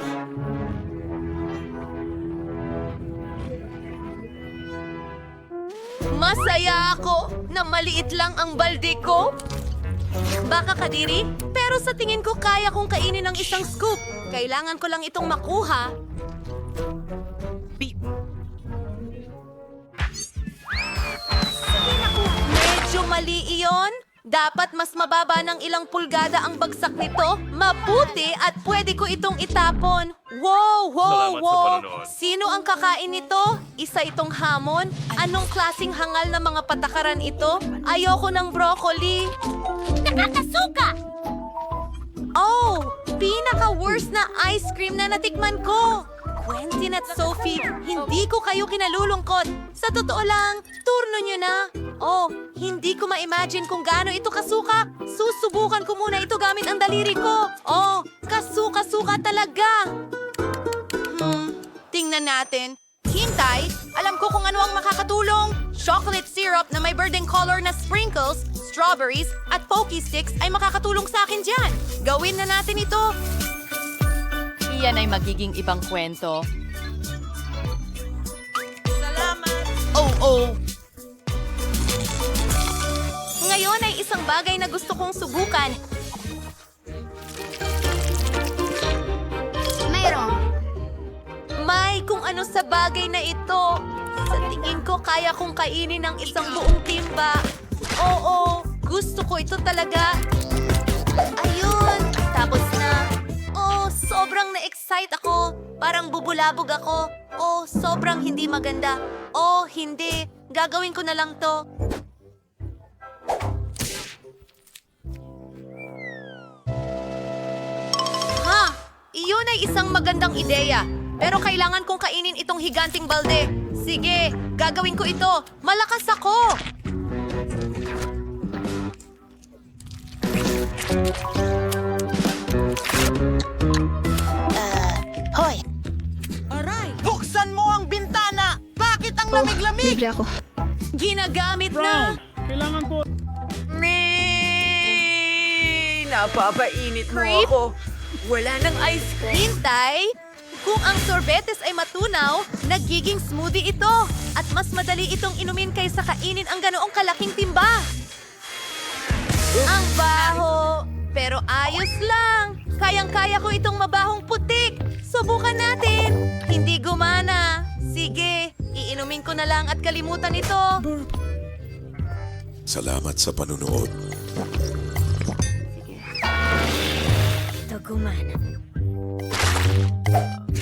Masaya ako na maliit lang ang balde ko. Baka kadiri, pero sa tingin ko kaya kong kainin ng isang scoop. Kailangan ko lang itong makuha. Sige naku, medyo Mali iyon. Dapat mas mababa ng ilang pulgada ang bagsak nito. Mabuti at pwede ko itong itapon. Wow, wow, Salamat sa wow. panonood. Sino ang kakain nito? Isa itong hamon? Anong klasing hangal na mga patakaran ito? Ayoko ng broccoli. Nakakasuka! Oh, pinaka-worst na ice cream na natikman ko. Quentin at Sophie, hindi ko kayo kinalulungkot. Sa totoo lang, turno nyo na. Oh, hindi ko ma-imagine kung gaano ito kasuka. Susubukan ko muna ito gamit ang daliri ko. Oh, kasuka-suka talaga. Tingnan natin. Hintay, alam ko kung ano ang makakatulong. Chocolate syrup na may birding color na sprinkles, strawberries, at pokey sticks ay makakatulong sa akin dyan. Gawin na natin ito. Iyan ay magiging ibang kwento. Oh. Ngayon ay isang bagay na gusto kong subukan. May kung ano sa bagay na ito. Sa tingin ko, kaya kong kainin ng isang buong timba. Oo, gusto ko ito talaga. Ayun, tapos na. Oh, sobrang na-excite ako. Parang bubulabog ako. Oh, sobrang hindi maganda. Oh, hindi. Gagawin ko na lang to. Ha! Iyon ay isang magandang ideya. Pero kailangan kong kainin itong higanting balde. Sige, gagawin ko ito. Malakas ako! Hoy! Aray! Buksan mo ang bintana! Bakit ang lamig-lamig? Bibli ako. Ginagamit na! Kailangan ko... Napapainit mo Creep? ako. Wala ng ice cream. Hintay! Kung ang sorbetes ay matunaw, nagiging smoothie ito. At mas madali itong inumin kaysa kainin ang ganoong kalaking timba. Ang baho! Pero ayos lang. Kayang-kaya ko itong mabahong putik. Subukan natin. Hindi gumana. Sige, iinumin ko na lang at kalimutan ito. Salamat sa panunood. Ito gumana.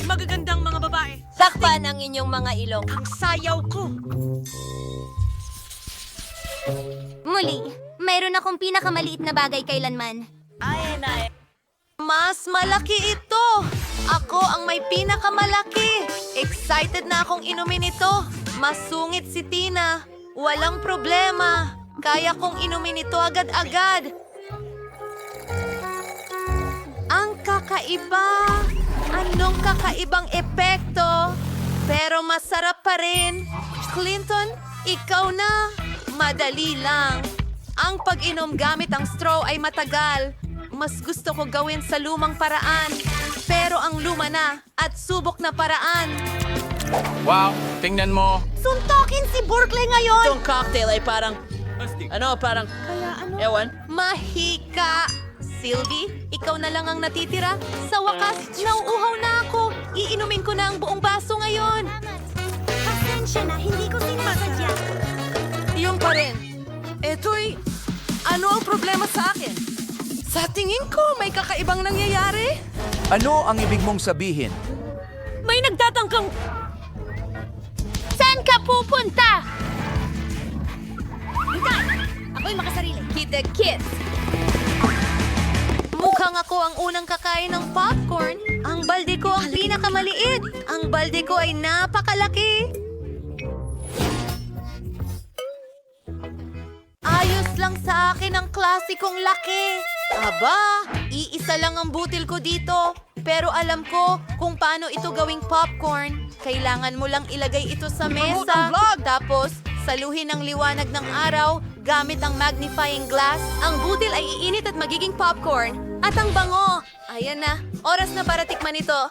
Magagandang mga babae. Takpan ang inyong mga ilong. Ang sayaw ko. Muli, mayroon akong pinakamaliit na bagay kailanman. Mas malaki ito! Ako ang may pinakamalaki! Excited na akong inumin ito! Masungit si Tina! Walang problema! Kaya kong inumin ito agad-agad! Ang kakaiba! Anong kakaibang epekto? Pero masarap pa rin! Clinton, ikaw na! Madali lang! Ang pag-inom gamit ang straw ay matagal. Mas gusto ko gawin sa lumang paraan. Pero ang luma na at subok na paraan. Wow, tingnan mo. Suntokin si Berkeley ngayon! Itong cocktail ay parang... parang... Ewan. Mahika! Sylvie, ikaw na lang ang natitira. Sa wakas, nauuhaw na ako. Iinumin ko na ang buong baso ngayon. Pasensya na, hindi ko sinasadya. Yun pa rin. Eto'y... Ano ang problema sa akin? Sa tingin ko, may kakaibang nangyayari. Ano ang ibig mong sabihin? May nagtatangkang... Saan ka pupunta? Ako'y makasarili. Hit the kids. Mukhang ako ang unang kakain ng popcorn. Ang balde ko ang pinakamaliit. Ang balde ko ay napakalaki. Ayos lang sa akin ang klasikong laki. Aba, iisa lang ang butil ko dito. Pero alam ko kung paano ito gawing popcorn. Kailangan mo lang ilagay ito sa mesa. Tapos, saluhin ang liwanag ng araw gamit ang magnifying glass. Ang butil ay iinit at magiging popcorn. At ang bango. Ayan na, oras na para tikman ito.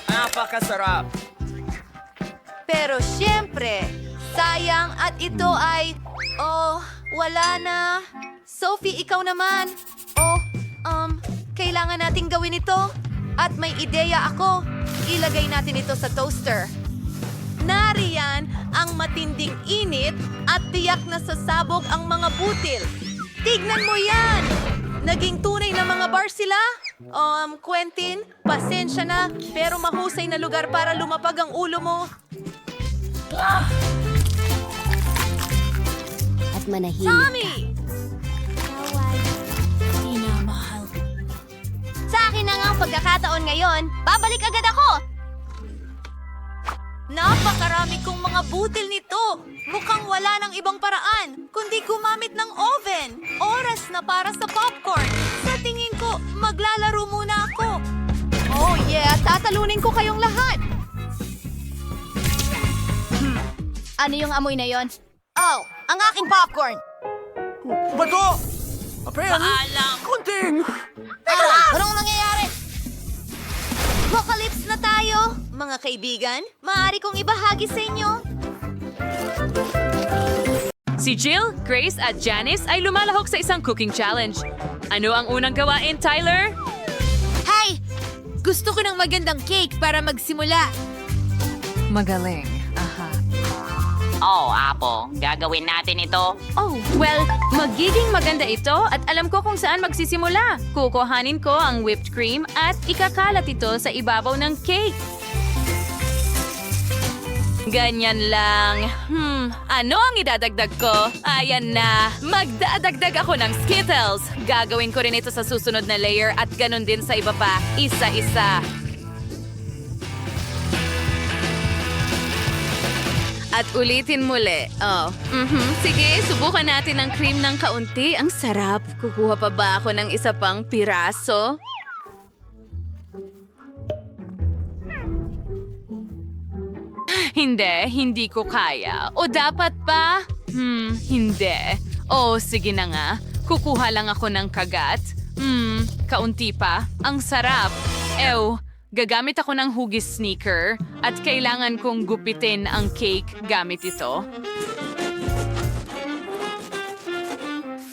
Napakasarap. Pero syempre, sayang at ito ay... Oh, wala na. Sophie, ikaw naman. Oh, kailangan nating gawin ito. At may ideya ako. Ilagay natin ito sa toaster. Nariyan ang matinding init at tiyak na sasabog ang mga butil. Tignan mo yan! Naging tunay na mga bar sila? Quentin, pasensya na, pero mahusay na lugar para lumapag ang ulo mo. At manahimik Tommy! Sa akin na nga ang pagkakataon ngayon. Babalik agad ako! Napakarami kong mga butil nito. Mukhang wala ng ibang paraan, kundi gumamit ng oven. Oras na para sa popcorn. Sa tingin ko, maglalaro muna ako. Oh yeah, tatalunin ko kayong lahat! Ano yung amoy na yon? Oh, ang aking popcorn! Bato! Paalam! Kunting! Anong nangyayari? Apocalypse na tayo! Mga kaibigan, maaari kong ibahagi sa inyo. Si Jill, Grace at Janice ay lumalahok sa isang cooking challenge. Ano ang unang gawain, Tyler? Hi! Gusto ko ng magandang cake para magsimula. Magaling. Aha. Oh, Apo, gagawin natin ito. Oh, well, magiging maganda ito at alam ko kung saan magsisimula. Kukuhanin ko ang whipped cream at ikakalat ito sa ibabaw ng cake. Ganyan lang. Ano ang idadagdag ko? Ayan na. Magdadagdag ako ng Skittles. Gagawin ko rin ito sa susunod na layer at ganun din sa iba pa. Isa-isa. At ulitin muli. Oh, sige, subukan natin ang cream ng kaunti. Ang sarap. Kukuha pa ba ako ng isa pang piraso? Hindi ko kaya. O dapat pa? Hindi. Oh, sige na nga. Kukuha lang ako ng kagat. Kaunti pa. Ang sarap. Ew. Gagamit ako ng hugis sneaker at kailangan kong gupitin ang cake gamit ito.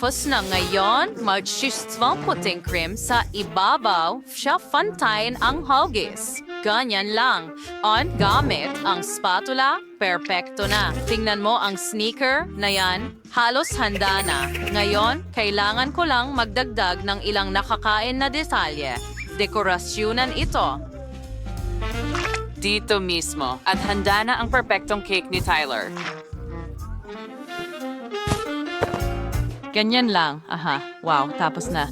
Tapos na ngayon, mag-shistwang puting cream sa ibabaw, siya fantayin ang hugis. Ganyan lang. On gamit ang spatula, perpekto na. Tingnan mo ang sneaker na yan, halos handa na. Ngayon, kailangan ko lang magdagdag ng ilang nakakain na detalye. Dekorasyonan ito. Dito mismo. At handa na ang perpektong cake ni Tyler. Ganyan lang. Aha. Wow, tapos na.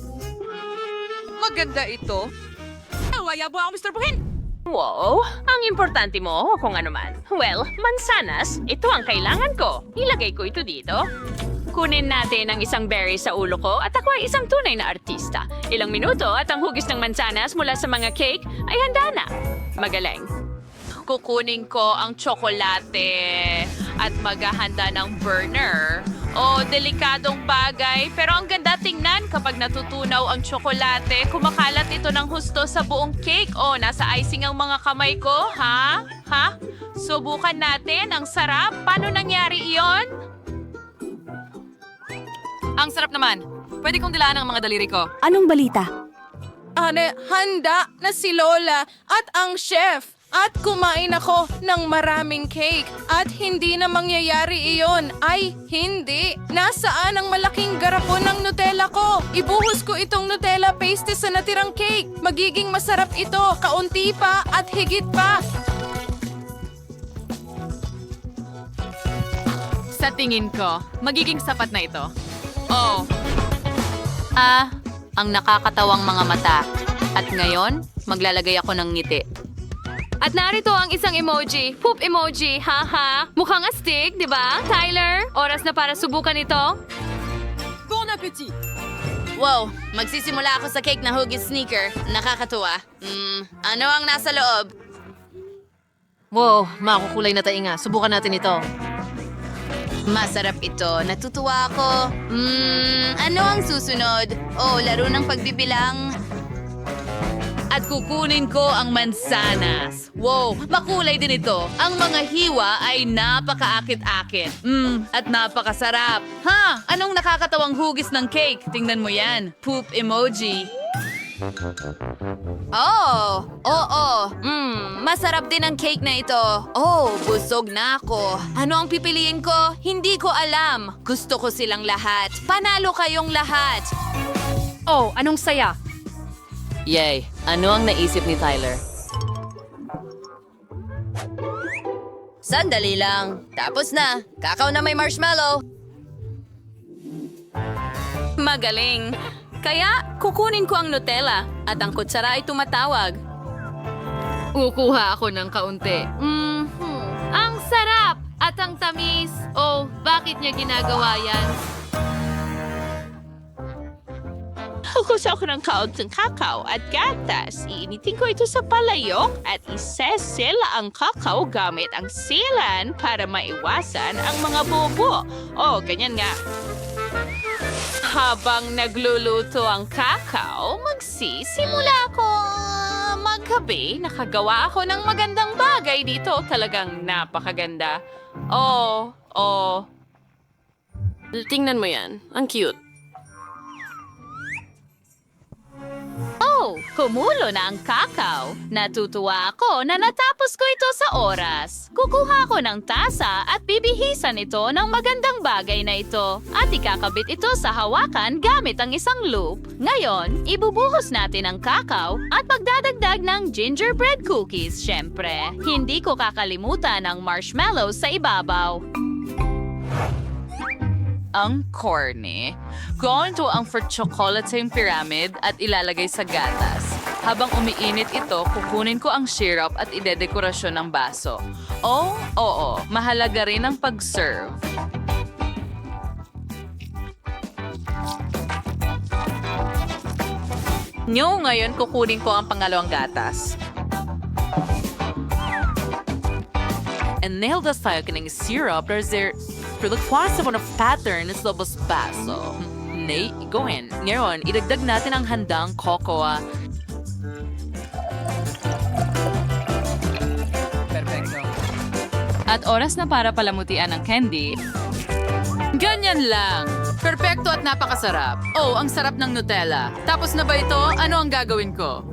Maganda ito. Nawaya po ako, Mr. Buhin. Wow, ang importante mo kung ano man. Well, mansanas, ito ang kailangan ko. Ilagay ko ito dito. Kunin natin ang isang berry sa ulo ko at ako ay isang tunay na artista. Ilang minuto at ang hugis ng mansanas mula sa mga cake ay handa na. Magaling. Kukunin ko ang tsokolate at maghahanda ng burner. Oh, delikadong bagay. Pero ang ganda tingnan kapag natutunaw ang tsokolate. Kumakalat ito ng husto sa buong cake. Oh, nasa icing ang mga kamay ko. Ha? Subukan natin. Ang sarap. Paano nangyari iyon? Ang sarap naman. Pwede kong dilaan ang mga daliri ko. Anong balita? Handa na si Lola at ang chef. At kumain ako ng maraming cake. At hindi na mangyayari iyon. Ay, hindi. Nasaan ang malaking garapon ng Nutella ko? Ibuhos ko itong Nutella paste sa natirang cake. Magiging masarap ito. Kaunti pa at higit pa. Sa tingin ko, magiging sapat na ito. Oh. Ang nakakatawang mga mata. At ngayon, maglalagay ako ng ngiti. At narito ang isang emoji. Poop emoji, haha. Mukhang astig, di ba? Tyler, oras na para subukan ito. Bon appetit! Wow, magsisimula ako sa cake na hugis sneaker. Nakakatuwa. Ano ang nasa loob? Wow, makukulay na tainga. Subukan natin ito. Masarap ito. Natutuwa ako. Ano ang susunod? Oh, laro ng pagbibilang. At kukunin ko ang mansanas. Wow, makulay din ito. Ang mga hiwa ay napakaakit-akit. At napakasarap. Ha? Anong nakakatawang hugis ng cake? Tingnan mo yan. Poop emoji. Oh, oo. Masarap din ang cake na ito. Oh, busog na ako. Ano ang pipiliin ko? Hindi ko alam. Gusto ko silang lahat. Panalo kayong lahat. Oh, anong saya? Yay! Ano ang naisip ni Tyler? Sandali lang. Tapos na. Kakao na may marshmallow. Magaling. Kaya, kukunin ko ang Nutella at ang kutsara ay tumatawag. Kukuha ako ng kaunti. Ang sarap at ang tamis. Oh, bakit niya ginagawa yan? Kukusa ako ng kaunting kakao at gatas. Iinitin ko ito sa palayok at isesela ang kakao gamit ang sealan para maiwasan ang mga bobo. Oh, ganyan nga. Habang nagluluto ang kakao, magsisimula ako magkape. Nakagawa ako ng magandang bagay dito. Talagang napakaganda. Oh. Tingnan mo yan. Ang cute. Oh, kumulo na ang kakao. Natutuwa ako na natapos ko ito sa oras. Kukuha ko ng tasa at bibihisan ito ng magandang bagay na ito. At ikakabit ito sa hawakan gamit ang isang loop. Ngayon, ibubuhos natin ang kakao at magdadagdag ng gingerbread cookies, syempre. Hindi ko kakalimutan ang marshmallows sa ibabaw. Ang corny. Gawin to ang for chocolate pyramid at ilalagay sa gatas. Habang umiinit ito, kukunin ko ang syrup at idedekorasyon ng baso. Oh, oo, mahalaga rin ang pag-serve. Ngayon kukunin ko ang pangalawang gatas. And nail the tayo ng syrup. Produkwasa mo ng pattern sa lobos baso. Nay, gawin. Ngayon, idagdag natin ang handang cocoa. Perfecto. At oras na para palamutian ang candy. Ganyan lang. Perpekto at napakasarap. Oh, ang sarap ng Nutella. Tapos na ba ito? Ano ang gagawin ko?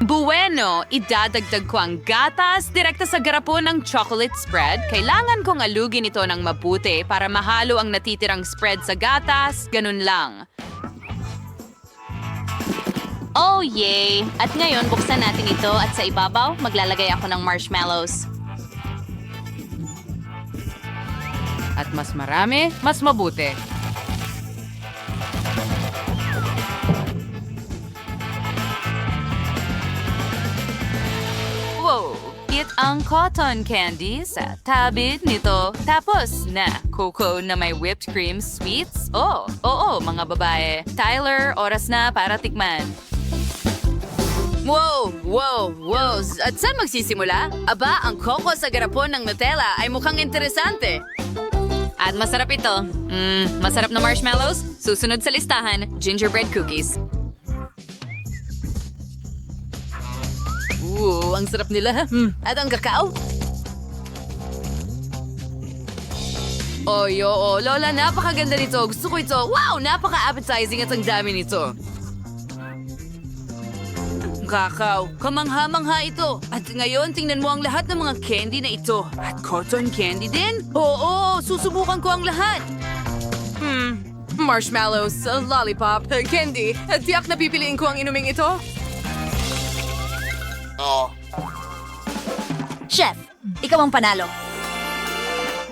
Bueno, idadagdag ko ang gatas direkta sa garapon ng chocolate spread. Kailangan kong alugin ito ng mabuti para mahalo ang natitirang spread sa gatas. Ganun lang. Oh, yay! At ngayon, buksan natin ito at sa ibabaw, maglalagay ako ng marshmallows. At mas marami, mas mabuti. Wow! It ang cotton candy sa tabid nito. Tapos na cocoa na may whipped cream sweets. Oh, oo, mga babae. Tyler, oras na para tikman. Wow! At saan magsisimula? Aba, ang coco sa garapon ng Nutella ay mukhang interesante. At masarap ito. Masarap na marshmallows. Susunod sa listahan, gingerbread cookies. Ang sarap nila. At ang kakao. Oo, Lola, napakaganda nito. Gusto ko ito. Wow, napaka-appetizing at ang dami nito. Kakao, kamangha-mangha ito. At ngayon, tingnan mo ang lahat ng mga candy na ito. At cotton candy din? Oo, susubukan ko ang lahat. Marshmallows, lollipop, candy. At tiyak na pipiliin ko ang inuming ito. Chef, ikaw ang panalo.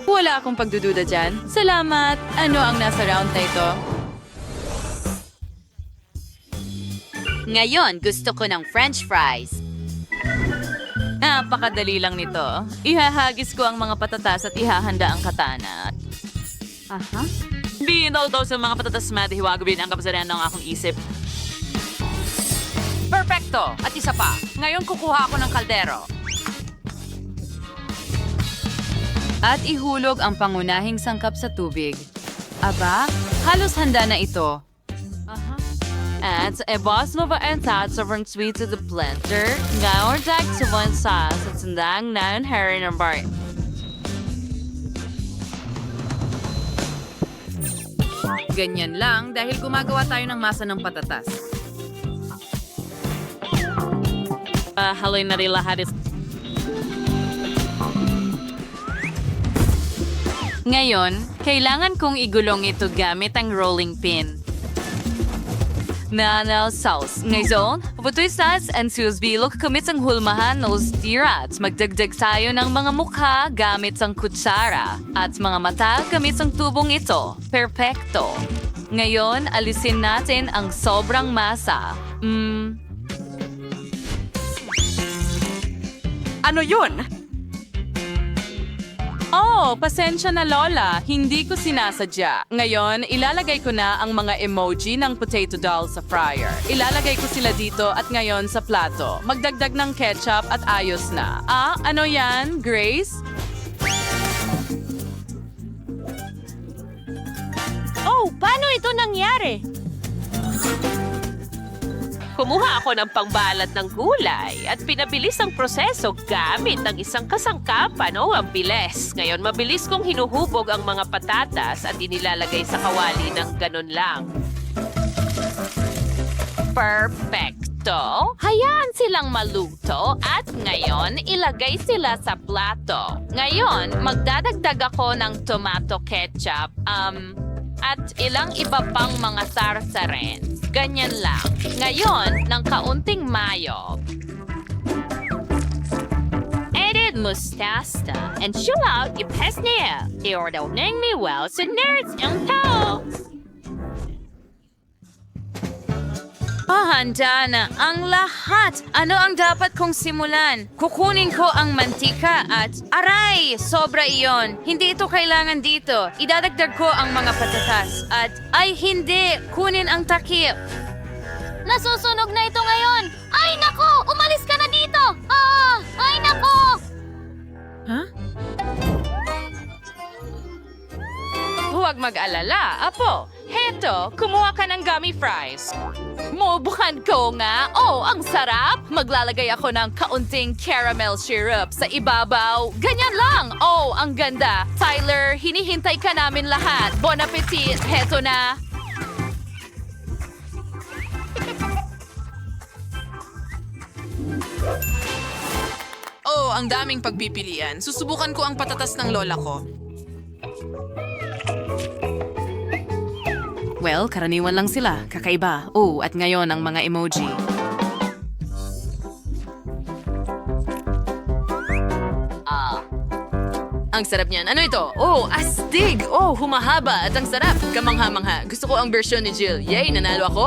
Wala akong pagdududa dyan. Salamat. Ano ang nasa round na ito? Ngayon, gusto ko ng french fries. Napakadali lang nito. Ihahagis ko ang mga patatas at ihahanda ang katana. Binaw daw sa mga patatas matihiwagawin ang kapasaran ng akong isip. Perfecto! At isa pa. Ngayon kukuha ako ng kaldero. At ihulog ang pangunahing sangkap sa tubig. Aba, halos handa na ito. At ebos mo ba ang sobrang sweet to the blender? Ngayon tag sa one sauce at sandang na herring ng bar. Ganyan lang dahil gumagawa tayo ng masa ng patatas. Haloy na rin lahat. Ngayon, kailangan kong igulong ito gamit ang rolling pin. Nanal sauce. Ngayon, putusas ang susbilok kamit ang hulmahan ng stirat. Magdagdag tayo ng mga mukha gamit ang kutsara. At mga mata gamit ang tubong ito. Perfecto. Ngayon, alisin natin ang sobrang masa. Ano yun? Oh, pasensya na Lola. Hindi ko sinasadya. Ngayon, ilalagay ko na ang mga emoji ng potato doll sa fryer. Ilalagay ko sila dito at ngayon sa plato. Magdagdag ng ketchup at ayos na. Ano yan, Grace? Oh, paano ito nangyari? Kumuha ako ng pangbalat ng gulay at pinabilis ang proseso gamit ang isang kasangkapan o ang bilis. Ngayon, mabilis kong hinuhubog ang mga patatas at inilalagay sa kawali ng ganun lang. Perfecto! Hayaan silang maluto at ngayon ilagay sila sa plato. Ngayon, magdadagdag ako ng tomato ketchup at ilang iba pang mga sarsarin. Ganyan lang. Ngayon, ng kaunting mayo. Edit mustasta and chill out ipesniya. Iordawning mi well sa nerds ang tao. Handa na ang lahat. Ano ang dapat kong simulan? Kukunin ko ang mantika at... Aray! Sobra iyon. Hindi ito kailangan dito. Idadagdag ko ang mga patatas. At... Ay, hindi! Kunin ang takip. Nasusunog na ito ngayon! Ay, nako! Umalis ka na dito! Ay, nako! Huwag mag-alala, Apo. Heto, kumuha ka ng gummy fries. Mubukan ko nga. Oh, ang sarap! Maglalagay ako ng kaunting caramel syrup sa ibabaw. Ganyan lang! Oh, ang ganda! Tyler, hinihintay ka namin lahat. Bon appetit! Heto na! Oh, ang daming pagpipilian. Susubukan ko ang patatas ng lola ko. Well, karaniwan lang sila. Kakaiba. Oh, at ngayon ang mga emoji. Ang sarap niyan. Ano ito? Oh, astig! Oh, humahaba at ang sarap. Kamangha-mangha. Gusto ko ang version ni Jill. Yay, nanalo ako?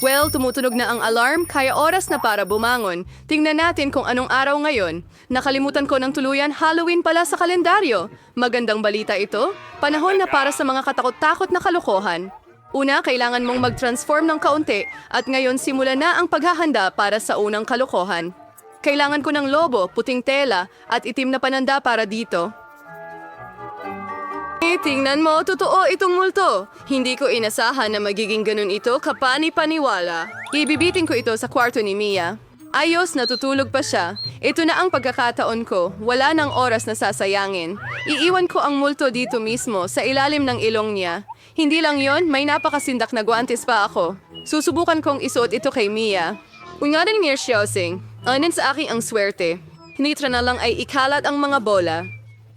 Well, tumutunog na ang alarm, kaya oras na para bumangon. Tingnan natin kung anong araw ngayon. Nakalimutan ko ng tuluyan, Halloween pala sa kalendaryo. Magandang balita ito. Panahon na para sa mga katakot-takot na kalokohan. Una, kailangan mong mag-transform ng kaunti at ngayon simula na ang paghahanda para sa unang kalokohan. Kailangan ko ng lobo, puting tela at itim na pananda para dito. Tingnan mo, totoo itong multo. Hindi ko inasahan na magiging ganun ito kapani-paniwala. Ibibitin ko ito sa kwarto ni Mia. Ayos, natutulog pa siya. Ito na ang pagkakataon ko. Wala nang oras na sasayangin. Iiwan ko ang multo dito mismo, sa ilalim ng ilong niya. Hindi lang yon, may napakasindak na guantes pa ako. Susubukan kong isuot ito kay Mia. Ungarin niya Xiaosing. Anin sa aking ang swerte. Hinitra na lang ay ikalat ang mga bola.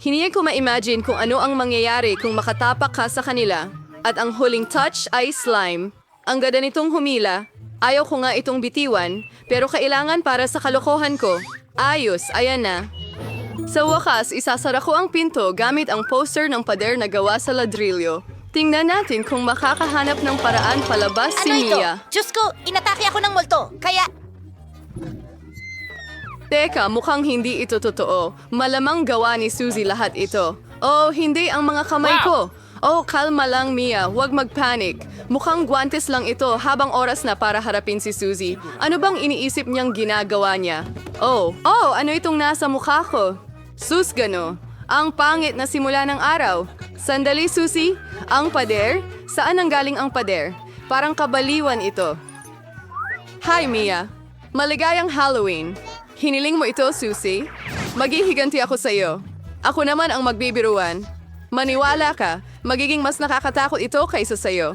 Hindi ko ma-imagine kung ano ang mangyayari kung makatapak ka sa kanila. At ang huling touch ay slime. Ang ganda nitong humila. Ayaw ko nga itong bitiwan, pero kailangan para sa kalokohan ko. Ayos, ayan na. Sa wakas, isasara ko ang pinto gamit ang poster ng pader na gawa sa ladrilyo. Tingnan natin kung makakahanap ng paraan palabas si Mia. Diyos ko, inatake ako ng multo. Kaya... Teka, mukhang hindi ito totoo. Malamang gawa ni Suzy lahat ito. Oh, hindi ang mga kamay ko. Oh, kalma lang Mia, huwag mag-panic. Mukhang guantes lang ito habang oras na para harapin si Suzy. Ano bang iniisip niyang ginagawa niya? Oh, ano itong nasa mukha ko? Susgano, ang pangit na simula ng araw. Sandali Suzy, ang pader? Saan ang galing ang pader? Parang kabaliwan ito. Hi, Mia. Maligayang Halloween. Hiniling mo ito, Susie? Maghihiganti ako sa iyo. Ako naman ang magbibiruan. Maniwala ka, magiging mas nakakatakot ito kaysa sa iyo.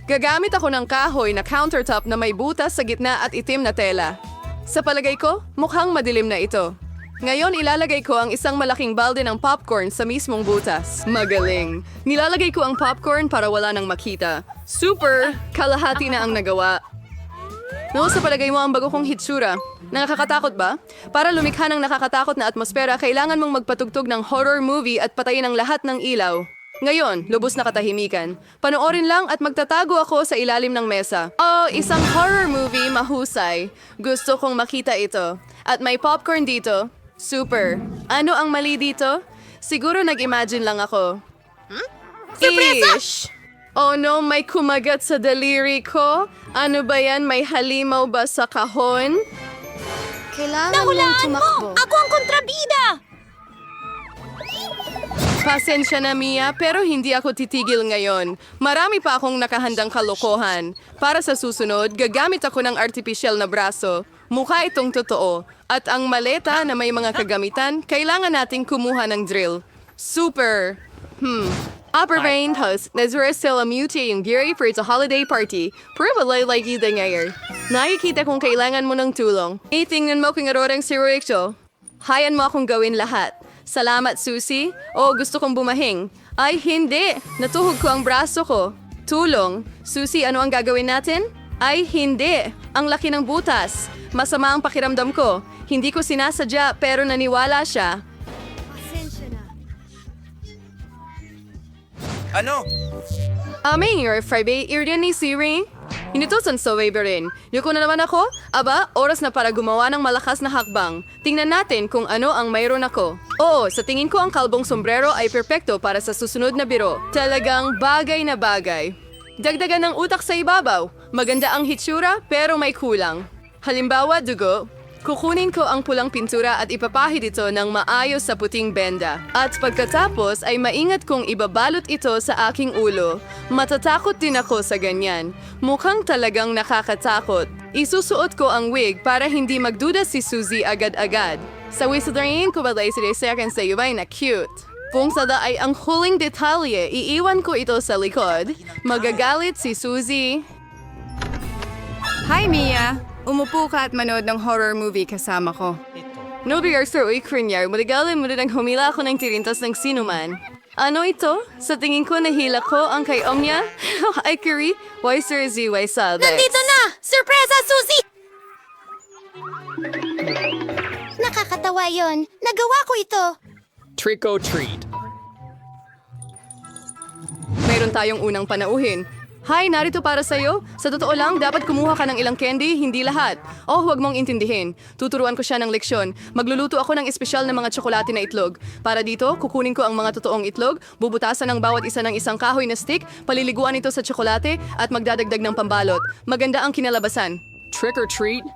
Gagamit ako ng kahoy na countertop na may butas sa gitna at itim na tela. Sa palagay ko, mukhang madilim na ito. Ngayon ilalagay ko ang isang malaking balde ng popcorn sa mismong butas. Magaling. Nilalagay ko ang popcorn para wala nang makita. Super! Kalahati na ang nagawa. No, sa palagay mo ang bago kong hitsura. Nakakatakot ba? Para lumikha ng nakakatakot na atmosfera, kailangan mong magpatugtog ng horror movie at patayin ang lahat ng ilaw. Ngayon, lubos na katahimikan. Panoorin lang at magtatago ako sa ilalim ng mesa. Oh, isang horror movie mahusay. Gusto kong makita ito. At may popcorn dito. Super. Ano ang mali dito? Siguro nag-imagine lang ako. Surpresa! Ish! Oh no, may kumagat sa daliri ko. Ano ba yan? May halimaw ba sa kahon? Kailangan mong tumakbo. Ako ang kontrabida! Pasensya na, Mia, pero hindi ako titigil ngayon. Marami pa akong nakahandang kalokohan. Para sa susunod, gagamit ako ng artificial na braso. Mukha itong totoo. At ang maleta na may mga kagamitan, kailangan nating kumuha ng drill. Super! Upper Rain House, Nazareth Sela Mute yung Gary for its holiday party. Probably like you din ngayon. Nakikita kung kailangan mo ng tulong. Itingnan mo kung arorang si Rachel. Hayan mo akong gawin lahat. Salamat, Susie. Oh, gusto kong bumahing. Ay, hindi. Natuhog ko ang braso ko. Tulong. Susie, ano ang gagawin natin? Ay, hindi. Ang laki ng butas. Masama ang pakiramdam ko. Hindi ko sinasadya, pero naniwala siya. Ano? Aming your Friday, Irian ni Siri. Inutusan sa waiver rin. Yuko na naman ako? Aba, oras na para gumawa ng malakas na hakbang. Tingnan natin kung ano ang mayroon ako. Oo, sa tingin ko ang kalbong sombrero ay perpekto para sa susunod na biro. Talagang bagay na bagay. Dagdagan ng utak sa ibabaw. Maganda ang hitsura pero may kulang. Halimbawa, dugo. Kukunin ko ang pulang pintura at ipapahid ito ng maayos sa puting benda. At pagkatapos ay maingat kong ibabalot ito sa aking ulo. Matatakot din ako sa ganyan. Mukhang talagang nakakatakot. Isusuot ko ang wig para hindi magduda si Susie agad-agad. Sa wisdorin ko balay si Desekan sa iba na cute. Kung sada ay ang huling detalye, iiwan ko ito sa likod. Magagalit si Susie. Hi, Mia! Umupo ka at manood ng horror movie kasama ko. No rehearsal o ikrinyar, maligalan mo rin ang humila ako ng tirintas ng sinuman. Ano ito? Sa tingin ko nahila ko ang kay Omnia? Ay, Kiri, why Sir Z, why Salvex? Nandito na! Surpresa, Susie! Nakakatawa yon. Nagawa ko ito. Trick or treat. Mayroon tayong unang panauhin. Hi, narito para sa'yo. Sa totoo lang, dapat kumuha ka ng ilang candy, hindi lahat. Oh, huwag mong intindihin. Tuturuan ko siya ng leksyon. Magluluto ako ng espesyal na mga tsokolate na itlog. Para dito, kukunin ko ang mga totoong itlog, bubutasan ng bawat isa ng isang kahoy na stick, paliliguan ito sa tsokolate, at magdadagdag ng pambalot. Maganda ang kinalabasan. Trick or treat?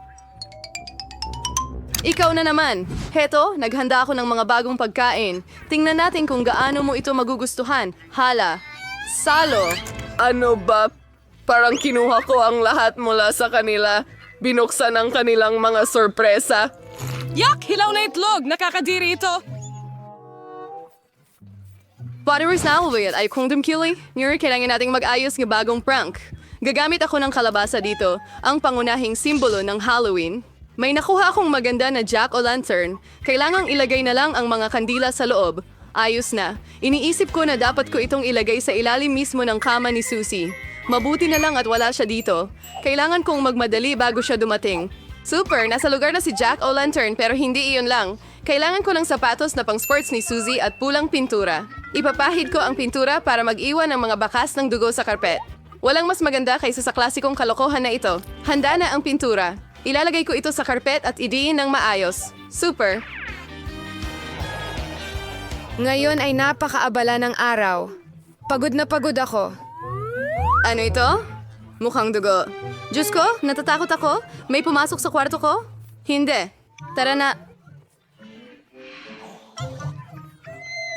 Ikaw na naman. Heto, naghanda ako ng mga bagong pagkain. Tingnan natin kung gaano mo ito magugustuhan. Hala. Salo. Ano ba? Parang kinuha ko ang lahat mula sa kanila. Binuksan ang kanilang mga sorpresa. Yak! Hilaw na itlog! Nakakadiri ito! Followers na ako ba ay kung dumkili? Ngayon kailangan nating mag-ayos ng bagong prank. Gagamit ako ng kalabasa dito, ang pangunahing simbolo ng Halloween. May nakuha akong maganda na jack-o'-lantern. Kailangang ilagay na lang ang mga kandila sa loob. Ayos na. Iniisip ko na dapat ko itong ilagay sa ilalim mismo ng kama ni Susie. Mabuti na lang at wala siya dito. Kailangan kong magmadali bago siya dumating. Super! Nasa lugar na si Jack-o'-lantern pero hindi iyon lang. Kailangan ko ng sapatos na pang sports ni Susie at pulang pintura. Ipapahid ko ang pintura para mag-iwan ng mga bakas ng dugo sa karpet. Walang mas maganda kaysa sa klasikong kalokohan na ito. Handa na ang pintura. Ilalagay ko ito sa karpet at idiin ng maayos. Super! Ngayon ay napakaabala ng araw. Pagod na pagod ako. Ano ito? Mukhang dugo. Diyos ko, natatakot ako? May pumasok sa kwarto ko? Hindi. Tara na.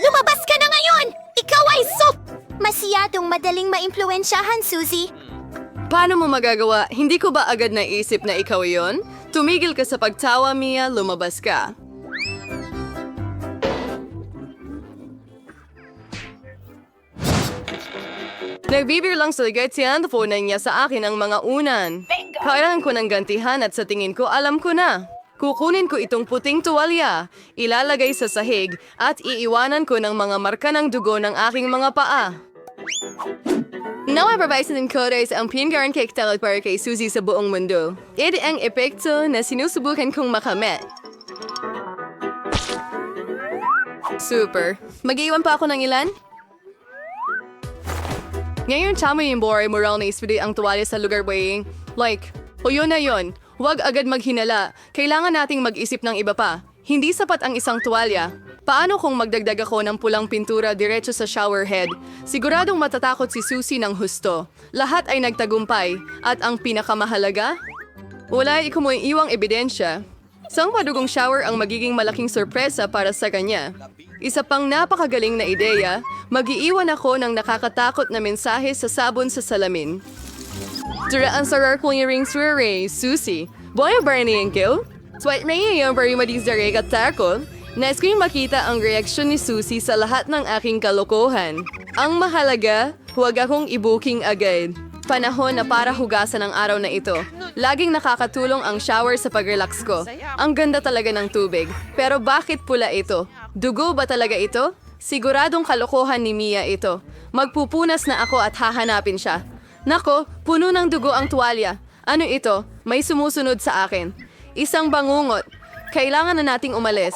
Lumabas ka na ngayon! Ikaw ay soup! Masyadong madaling maimpluwensyahan, Susie. Paano mo magagawa? Hindi ko ba agad naisip na ikaw yon? Tumigil ka sa pagtawa, Mia. Lumabas ka. Nagbibir lang sa ligay phone niya sa akin ang mga unan. Kailangan ko ng gantihan at sa tingin ko alam ko na. Kukunin ko itong puting tuwalya, ilalagay sa sahig at iiwanan ko ng mga marka ng dugo ng aking mga paa. Nawapabay sa Kodes ang pingaran cake talent para kay Suzy sa buong mundo. Ito ang epekto na sinusubukan kong makamit. Super. Mag-iwan pa ako ng ilan? Ngayon tama yung boray moral na ispili ang tuwalya sa lugar weighing. Like, o yun na yun. Huwag agad maghinala. Kailangan nating mag-isip ng iba pa. Hindi sapat ang isang tuwalya. Paano kung magdagdag ako ng pulang pintura diretso sa shower head? Siguradong matatakot si Susie ng husto. Lahat ay nagtagumpay. At ang pinakamahalaga? Wala ikumuing iwang ebidensya. Isang padugong shower ang magiging malaking sorpresa para sa kanya. Isa pang napakagaling na ideya, mag-iiwan ako ng nakakatakot na mensahe sa sabon sa salamin. Duraan sa clearing swere, Susie. Boya ba niyan ko? Swipe na yung bari madizare katakot. Nais ko yung makita ang reaksyon ni Susie sa lahat ng aking kalokohan. Ang mahalaga, huwag akong i-booking agad. Panahon na para hugasan ang araw na ito. Laging nakakatulong ang shower sa pag-relax ko. Ang ganda talaga ng tubig. Pero bakit pula ito? Dugo ba talaga ito? Siguradong kalokohan ni Mia ito. Magpupunas na ako at hahanapin siya. Nako, puno ng dugo ang tuwalya. Ano ito? May sumusunod sa akin. Isang bangungot. Kailangan na nating umalis.